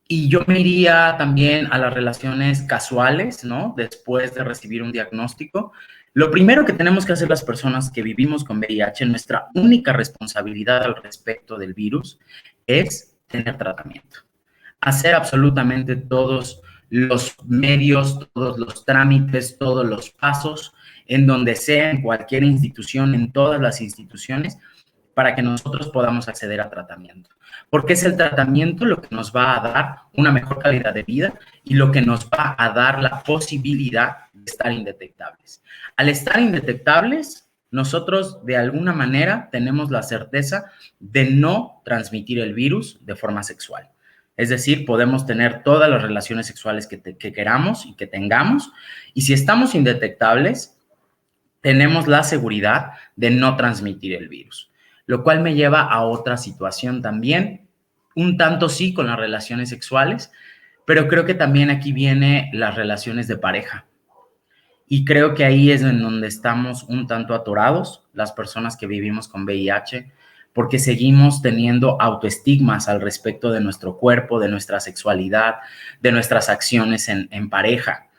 Y yo me iría también a las relaciones casuales, ¿no? Después de recibir un diagnóstico. Lo primero que tenemos que hacer las personas que vivimos con VIH, nuestra única responsabilidad al respecto del virus, es tener tratamiento. Hacer absolutamente todos los medios, todos los trámites, todos los pasos, en donde sea, en cualquier institución, en todas las instituciones, para que nosotros podamos acceder a tratamiento. Porque es el tratamiento lo que nos va a dar una mejor calidad de vida y lo que nos va a dar la posibilidad de estar indetectables. Al estar indetectables, nosotros de alguna manera tenemos la certeza de no transmitir el virus de forma sexual. Es decir, podemos tener todas las relaciones sexuales que queramos y que tengamos, y si estamos indetectables, tenemos la seguridad de no transmitir el virus, lo cual me lleva a otra situación también, un tanto sí con las relaciones sexuales, pero creo que también aquí viene las relaciones de pareja. Y creo que ahí es en donde estamos un tanto atorados, las personas que vivimos con VIH, porque seguimos teniendo autoestigmas al respecto de nuestro cuerpo, de nuestra sexualidad, de nuestras acciones en pareja.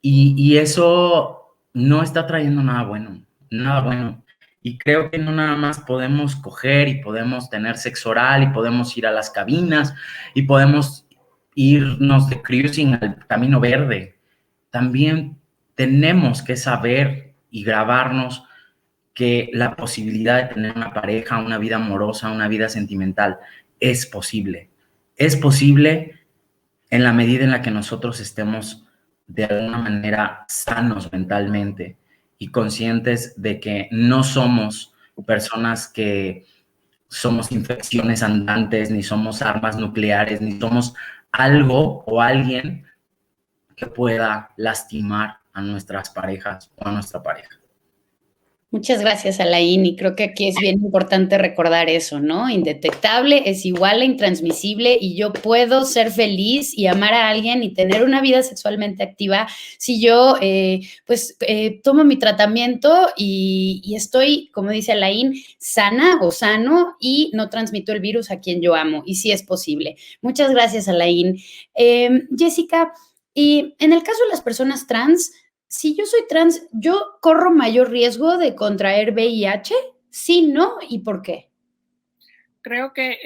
Y eso no está trayendo nada bueno, nada bueno. Y creo que no nada más podemos coger y podemos tener sexo oral y podemos ir a las cabinas y podemos irnos de cruising al camino verde. También tenemos que saber y grabarnos que la posibilidad de tener una pareja, una vida amorosa, una vida sentimental es posible. Es posible en la medida en la que nosotros estemos de alguna manera sanos mentalmente y conscientes de que no somos personas que somos infecciones andantes, ni somos armas nucleares, ni somos algo o alguien que pueda lastimar a nuestras parejas o a nuestra pareja. Muchas gracias, Alain, y creo que aquí es bien importante recordar eso, ¿no? Indetectable es igual a intransmisible y yo puedo ser feliz y amar a alguien y tener una vida sexualmente activa si yo, tomo mi tratamiento y estoy, como dice Alain, sana o sano y no transmito el virus a quien yo amo, y sí es posible. Muchas gracias, Alain. Jessica, y en el caso de las personas trans, si yo soy trans, ¿yo corro mayor riesgo de contraer VIH? Sí, ¿no? ¿Y por qué? Creo que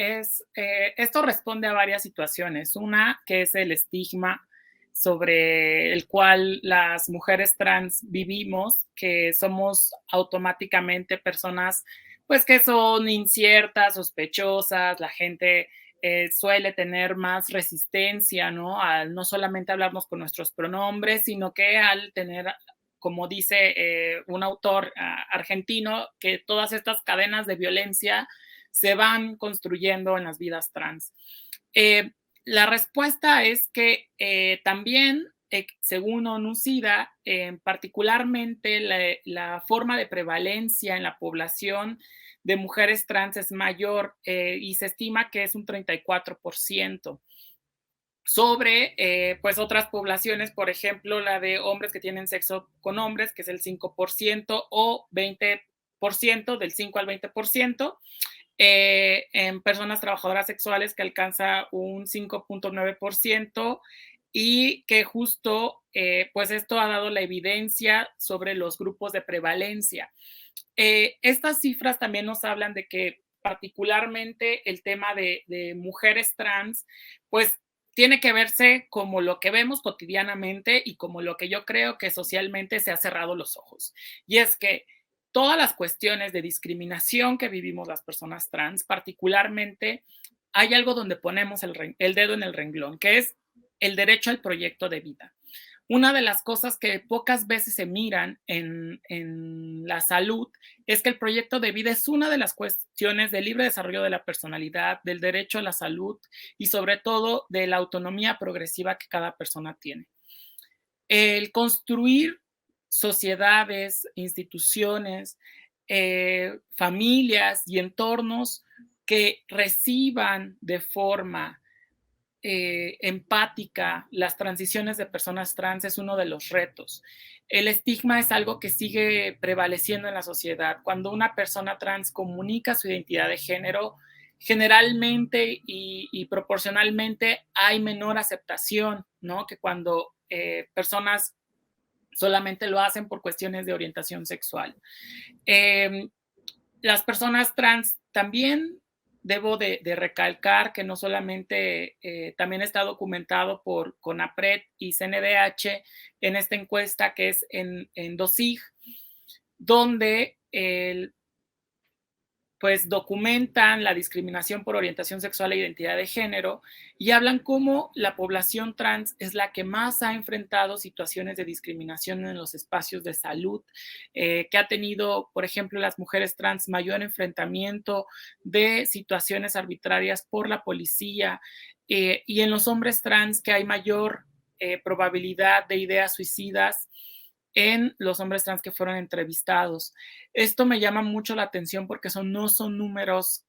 esto responde a varias situaciones. Una, que es el estigma sobre el cual las mujeres trans vivimos, que somos automáticamente personas pues que son inciertas, sospechosas, la gente suele tener más resistencia, ¿no? Al no solamente hablarnos con nuestros pronombres, sino que al tener, como dice un autor argentino, que todas estas cadenas de violencia se van construyendo en las vidas trans. La respuesta es que también, según ONU-SIDA, particularmente la forma de prevalencia en la población de mujeres trans es mayor y se estima que es un 34%. Sobre pues otras poblaciones, por ejemplo, la de hombres que tienen sexo con hombres, que es el 5%, o 20%, del 5 al 20%, en personas trabajadoras sexuales que alcanza un 5.9%, y que justo pues esto ha dado la evidencia sobre los grupos de prevalencia. Estas cifras también nos hablan de que particularmente el tema de mujeres trans, pues tiene que verse como lo que vemos cotidianamente y como lo que yo creo que socialmente se ha cerrado los ojos. Y es que todas las cuestiones de discriminación que vivimos las personas trans, particularmente, hay algo donde ponemos el dedo en el renglón, que es el derecho al proyecto de vida. Una de las cosas que pocas veces se miran en la salud es que el proyecto de vida es una de las cuestiones del libre desarrollo de la personalidad, del derecho a la salud y sobre todo de la autonomía progresiva que cada persona tiene. El construir sociedades, instituciones, familias y entornos que reciban de forma empática las transiciones de personas trans es uno de los retos. El estigma es algo que sigue prevaleciendo en la sociedad. Cuando una persona trans comunica su identidad de género, generalmente y proporcionalmente hay menor aceptación, ¿no? Que cuando personas solamente lo hacen por cuestiones de orientación sexual. Las personas trans también debo de recalcar que no solamente también está documentado por CONAPRED y CNDH en esta encuesta que es en DOSIG, donde pues documentan la discriminación por orientación sexual e identidad de género y hablan cómo la población trans es la que más ha enfrentado situaciones de discriminación en los espacios de salud, que ha tenido, por ejemplo, las mujeres trans mayor enfrentamiento de situaciones arbitrarias por la policía, y en los hombres trans que hay mayor probabilidad de ideas suicidas en los hombres trans que fueron entrevistados. Esto me llama mucho la atención porque no son números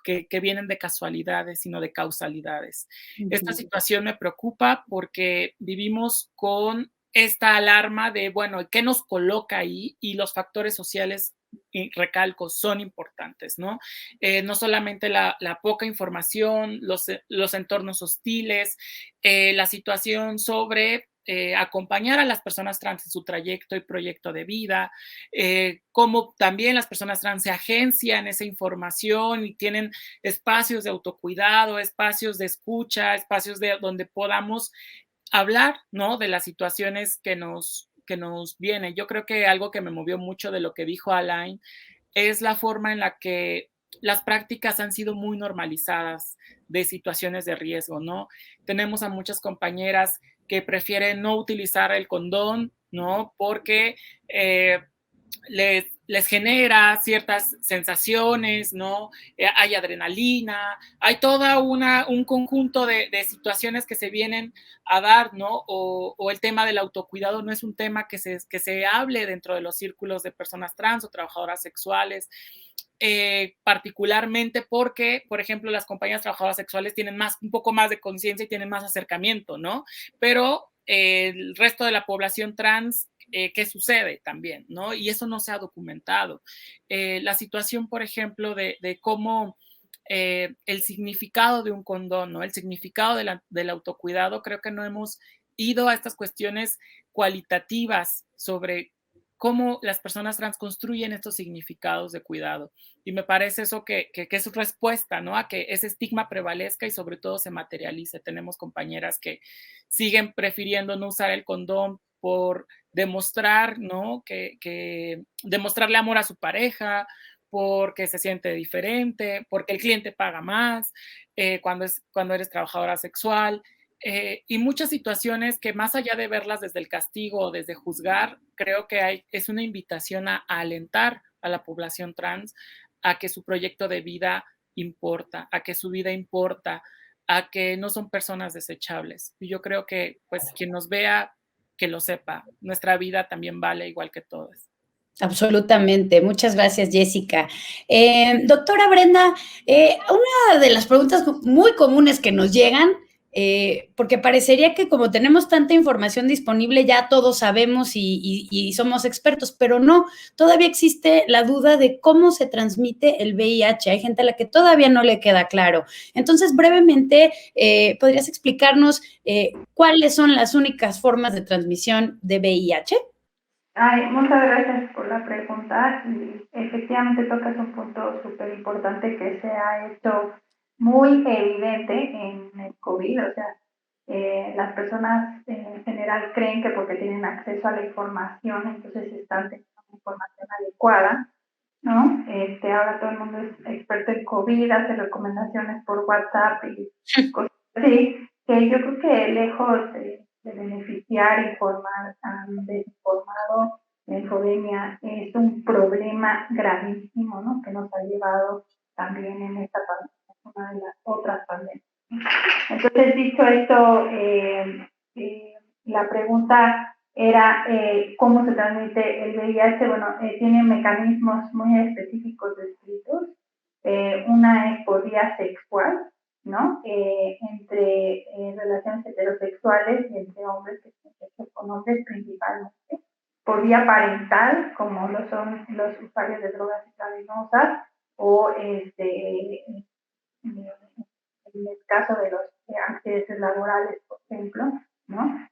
que vienen de casualidades, sino de causalidades. Esta situación me preocupa porque vivimos con esta alarma de, bueno, ¿qué nos coloca ahí? Y los factores sociales, y recalco, son importantes, ¿no? No solamente la poca información, los entornos hostiles, la situación sobre acompañar a las personas trans en su trayecto y proyecto de vida, cómo también las personas trans se agencian esa información y tienen espacios de autocuidado, espacios de escucha, espacios donde podamos hablar, ¿no? De las situaciones que nos vienen. Yo creo que algo que me movió mucho de lo que dijo Alain es la forma en la que las prácticas han sido muy normalizadas de situaciones de riesgo, ¿no? Tenemos a muchas compañeras que prefieren no utilizar el condón, ¿no? Porque les genera ciertas sensaciones, ¿no? Hay adrenalina, hay toda un conjunto de situaciones que se vienen a dar, ¿no? O el tema del autocuidado no es un tema que se hable dentro de los círculos de personas trans o trabajadoras sexuales. Particularmente porque, por ejemplo, las compañías trabajadoras sexuales tienen un poco más de conciencia y tienen más acercamiento, ¿no? Pero el resto de la población trans, ¿qué sucede también, no? Y eso no se ha documentado. La situación, por ejemplo, de cómo el significado de un condón, ¿no? El significado del autocuidado, creo que no hemos ido a estas cuestiones cualitativas sobre cómo las personas trans construyen estos significados de cuidado. Y me parece eso que es su respuesta, ¿no? A que ese estigma prevalezca y sobre todo se materialice. Tenemos compañeras que siguen prefiriendo no usar el condón por demostrar, ¿no? Que demostrarle amor a su pareja, porque se siente diferente, porque el cliente paga más, cuando eres trabajadora sexual. Y muchas situaciones que más allá de verlas desde el castigo o desde juzgar, creo que es una invitación a alentar a la población trans a que su proyecto de vida importa, a que su vida importa, a que no son personas desechables. Y yo creo que pues quien nos vea, que lo sepa, nuestra vida también vale igual que todas. Absolutamente. Muchas gracias, Jessica. Doctora Brenda, una de las preguntas muy comunes que nos llegan, porque parecería que como tenemos tanta información disponible ya todos sabemos y somos expertos, pero no, todavía existe la duda de cómo se transmite el VIH. Hay gente a la que todavía no le queda claro. Entonces, brevemente, ¿podrías explicarnos cuáles son las únicas formas de transmisión de VIH? Ay, muchas gracias por la pregunta y efectivamente tocas un punto súper importante que se ha hecho muy evidente en el COVID. O sea, las personas en general creen que porque tienen acceso a la información, entonces están teniendo una información adecuada, ¿no? Ahora todo el mundo es experto en COVID, hace recomendaciones por WhatsApp y cosas así, que yo creo que lejos de beneficiar, informar a un desinformado, la infodemia es un problema gravísimo, ¿no? Que nos ha llevado también en esta pandemia, una de las otras pandemias. Entonces, dicho esto, la pregunta era cómo se transmite el VIH. Bueno, tiene mecanismos muy específicos descritos. Una es por vía sexual, ¿no? Entre relaciones heterosexuales y entre hombres que tienen sexo con hombres principalmente. Por vía parental, como lo son los usuarios de drogas intravenosas, o en el caso de los accidentes laborales, por ejemplo, ¿no?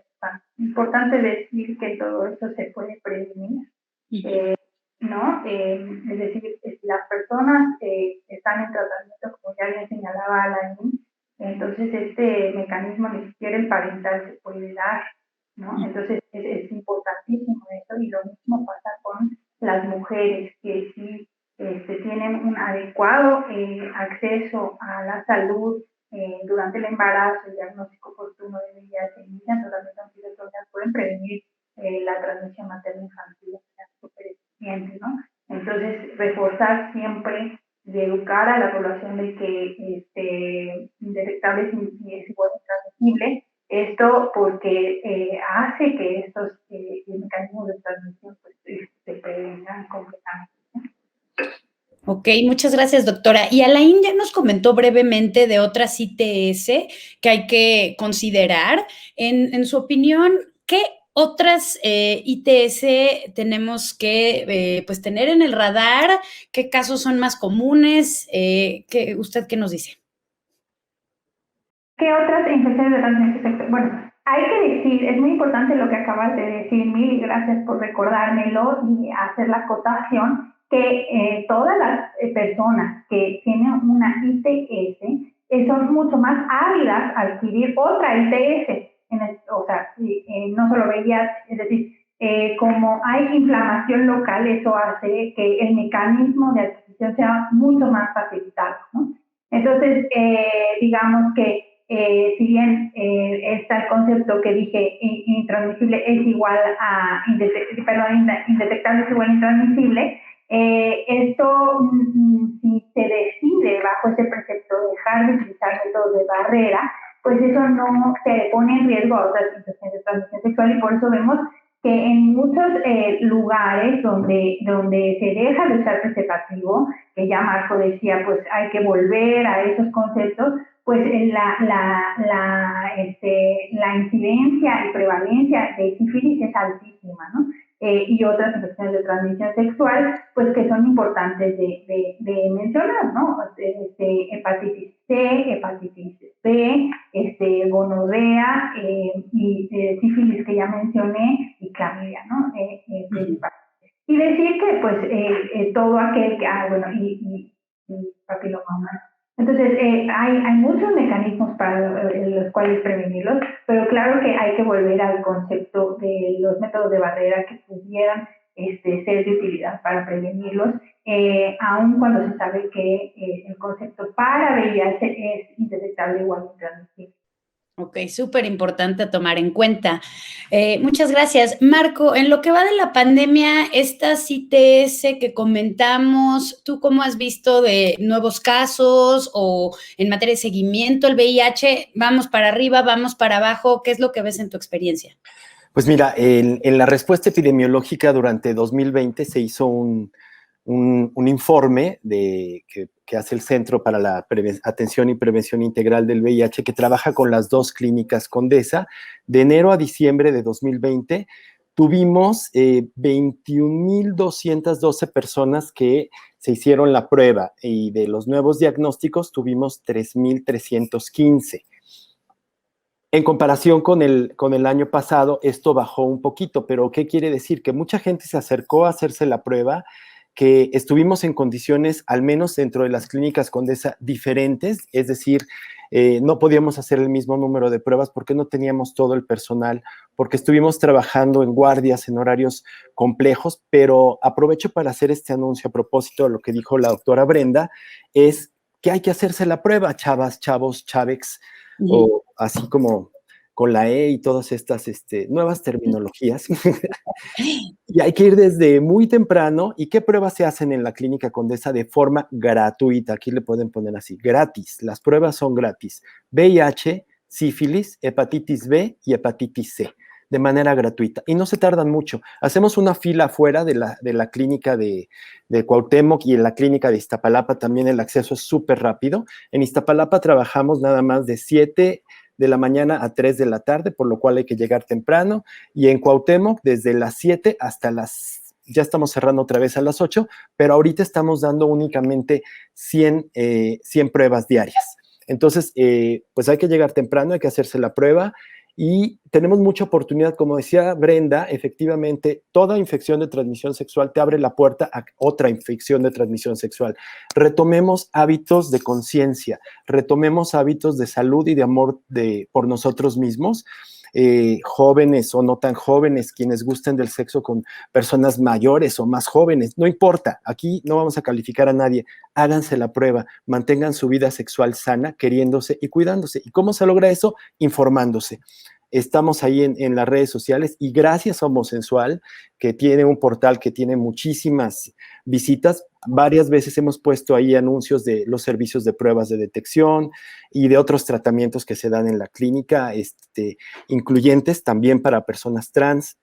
Está importante decir que todo eso se puede prevenir, ¿no? Es decir, si las personas están en tratamiento, como ya bien señalaba Alain, entonces este mecanismo ni siquiera el parental se puede dar, ¿no? Entonces es importantísimo eso, y lo mismo pasa con las mujeres que sí tienen un adecuado acceso a la salud durante el embarazo, el diagnóstico oportuno de VIH, inician tratamiento antirretroviral, pueden prevenir la transmisión materno-infantil, o sea, súper eficiente, ¿no? Entonces, reforzar siempre de educar a la población de que indetectable es igual a transmisible, esto porque hace que estos mecanismos de transmisión pues, se prevengan completamente. Ok, muchas gracias, doctora. Y Alain ya nos comentó brevemente de otras ITS que hay que considerar. En su opinión, ¿qué otras ITS tenemos que pues tener en el radar? ¿Qué casos son más comunes? ¿Usted qué nos dice? ¿Qué otras infecciones de transmisión sexual? Bueno, hay que decir, es muy importante lo que acabas de decir, Mil, y gracias por recordármelo y hacer la acotación, que todas las personas que tienen una ITS son mucho más ávidas a adquirir otra ITS, o sea, no solo VIH, es decir, como hay inflamación local, eso hace que el mecanismo de adquisición sea mucho más facilitado, ¿no? Entonces, digamos que si bien está el concepto que dije intransmisible es igual a indetectable es igual a intransmisible, esto si se decide bajo ese precepto dejar de utilizar métodos de barrera, pues eso no se pone en riesgo a otras infecciones de transmisión sexual, y por eso vemos que en muchos lugares donde se deja de usar preservativo, que ya Marco decía, pues hay que volver a esos conceptos, pues la incidencia y prevalencia de sífilis es altísima, ¿no? Y otras infecciones de transmisión sexual, pues que son importantes de mencionar, ¿no? Hepatitis C, hepatitis B, gonorrea y sífilis que ya mencioné, y clamidia, ¿no? Y decir que, pues, todo aquel que, y papiloma humano. Entonces, hay muchos mecanismos para los cuales prevenirlos, pero claro que hay que volver al concepto de los métodos de barrera que pudieran ser de utilidad para prevenirlos, aun cuando se sabe que el concepto para VIH es indetectable igual que transmisible. Ok, súper importante tomar en cuenta. Muchas gracias. Marco, en lo que va de la pandemia, estas ITS que comentamos, ¿tú cómo has visto de nuevos casos o en materia de seguimiento el VIH? ¿Vamos para arriba, vamos para abajo? ¿Qué es lo que ves en tu experiencia? Pues mira, en la respuesta epidemiológica durante 2020 se hizo un informe que hace el Centro para la Atención y Prevención Integral del VIH, que trabaja con las dos clínicas Condesa. De enero a diciembre de 2020 tuvimos 21,212 personas que se hicieron la prueba, y de los nuevos diagnósticos tuvimos 3,315. En comparación con el año pasado, esto bajó un poquito, pero ¿qué quiere decir? Que mucha gente se acercó a hacerse la prueba, que estuvimos en condiciones, al menos dentro de las clínicas Condesa, diferentes, es decir, no podíamos hacer el mismo número de pruebas porque no teníamos todo el personal, porque estuvimos trabajando en guardias, en horarios complejos, pero aprovecho para hacer este anuncio a propósito de lo que dijo la doctora Brenda, es que hay que hacerse la prueba, chavas, chavos, chavex, o así como con la E y todas estas nuevas terminologías. Y hay que ir desde muy temprano. ¿Y qué pruebas se hacen en la Clínica Condesa de forma gratuita? Aquí le pueden poner así, gratis. Las pruebas son gratis. VIH, sífilis, hepatitis B y hepatitis C, de manera gratuita. Y no se tardan mucho. Hacemos una fila afuera de la clínica de Cuauhtémoc, y en la clínica de Iztapalapa también el acceso es súper rápido. En Iztapalapa trabajamos nada más de 7 de la mañana a 3 de la tarde, por lo cual hay que llegar temprano, y en Cuauhtémoc desde las 7 hasta ya estamos cerrando otra vez a las 8, pero ahorita estamos dando únicamente 100 pruebas diarias. Entonces, pues hay que llegar temprano, hay que hacerse la prueba, y tenemos mucha oportunidad. Como decía Brenda, efectivamente, toda infección de transmisión sexual te abre la puerta a otra infección de transmisión sexual. Retomemos hábitos de conciencia, retomemos hábitos de salud y de amor por nosotros mismos. Jóvenes o no tan jóvenes, quienes gusten del sexo con personas mayores o más jóvenes, no importa, aquí no vamos a calificar a nadie. Háganse la prueba, mantengan su vida sexual sana, queriéndose y cuidándose. ¿Y cómo se logra eso? Informándose. Estamos ahí en las redes sociales, y gracias a Homosensual, que tiene un portal que tiene muchísimas visitas, varias veces hemos puesto ahí anuncios de los servicios de pruebas de detección y de otros tratamientos que se dan en la clínica, incluyentes también para personas trans.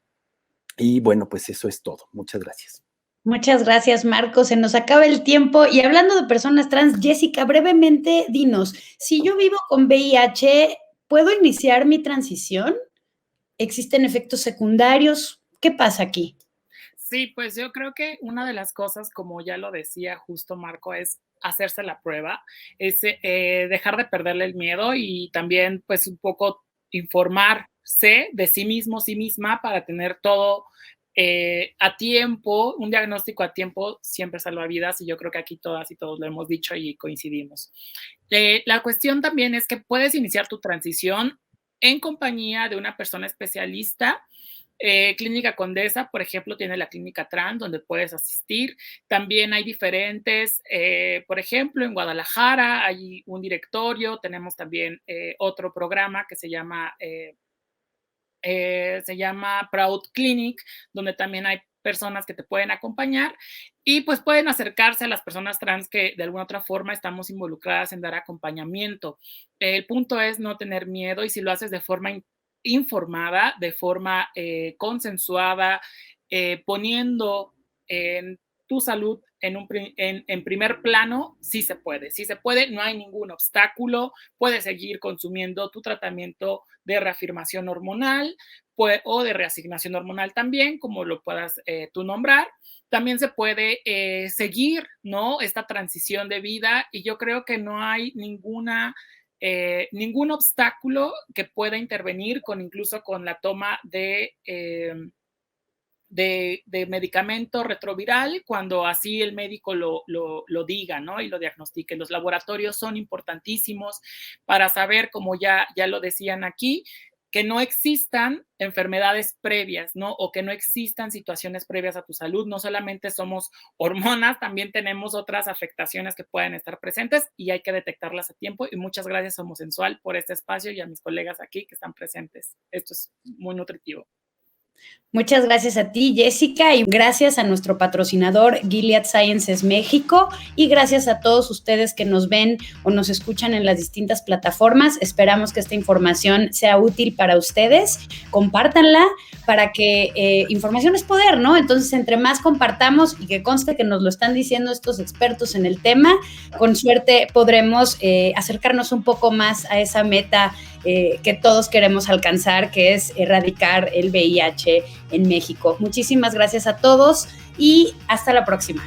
Y bueno, pues eso es todo. Muchas gracias. Muchas gracias, Marco. Se nos acaba el tiempo. Y hablando de personas trans, Jessica, brevemente, dinos, si yo vivo con VIH, ¿puedo iniciar mi transición? ¿Existen efectos secundarios? ¿Qué pasa aquí? Sí, pues yo creo que una de las cosas, como ya lo decía justo Marco, es hacerse la prueba, es dejar de perderle el miedo, y también pues un poco informarse de sí mismo, sí misma, para tener todo a tiempo. Un diagnóstico a tiempo siempre salva vidas, y yo creo que aquí todas y todos lo hemos dicho y coincidimos. La cuestión también es que puedes iniciar tu transición en compañía de una persona especialista. Clínica Condesa, por ejemplo, tiene la clínica trans donde puedes asistir. También hay diferentes, por ejemplo, en Guadalajara hay un directorio. Tenemos también otro programa que se llama Proud Clinic, donde también hay personas que te pueden acompañar, y pues pueden acercarse a las personas trans que de alguna otra forma estamos involucradas en dar acompañamiento. El punto es no tener miedo, y si lo haces de forma informada, de forma consensuada, poniendo en tu salud en primer plano, sí se puede, no hay ningún obstáculo. Puedes seguir consumiendo tu tratamiento de reafirmación hormonal o de reasignación hormonal también, como lo puedas tú nombrar. También se puede seguir, ¿no?, esta transición de vida, y yo creo que no hay ningún obstáculo que pueda intervenir incluso con la toma de medicamento retroviral, cuando así el médico lo diga, ¿no?, y lo diagnostique. Los laboratorios son importantísimos para saber, como ya lo decían aquí, que no existan enfermedades previas, ¿no?, o que no existan situaciones previas a tu salud. No solamente somos hormonas, también tenemos otras afectaciones que pueden estar presentes, y hay que detectarlas a tiempo. Y muchas gracias, Homosensual, por este espacio, y a mis colegas aquí que están presentes. Esto es muy nutritivo. Muchas gracias a ti, Jessica, y gracias a nuestro patrocinador Gilead Sciences México, y gracias a todos ustedes que nos ven o nos escuchan en las distintas plataformas. Esperamos que esta información sea útil para ustedes. Compártanla para que información es poder, ¿no? Entonces, entre más compartamos, y que conste que nos lo están diciendo estos expertos en el tema, con suerte podremos acercarnos un poco más a esa meta que todos queremos alcanzar, que es erradicar el VIH en México. Muchísimas gracias a todos y hasta la próxima.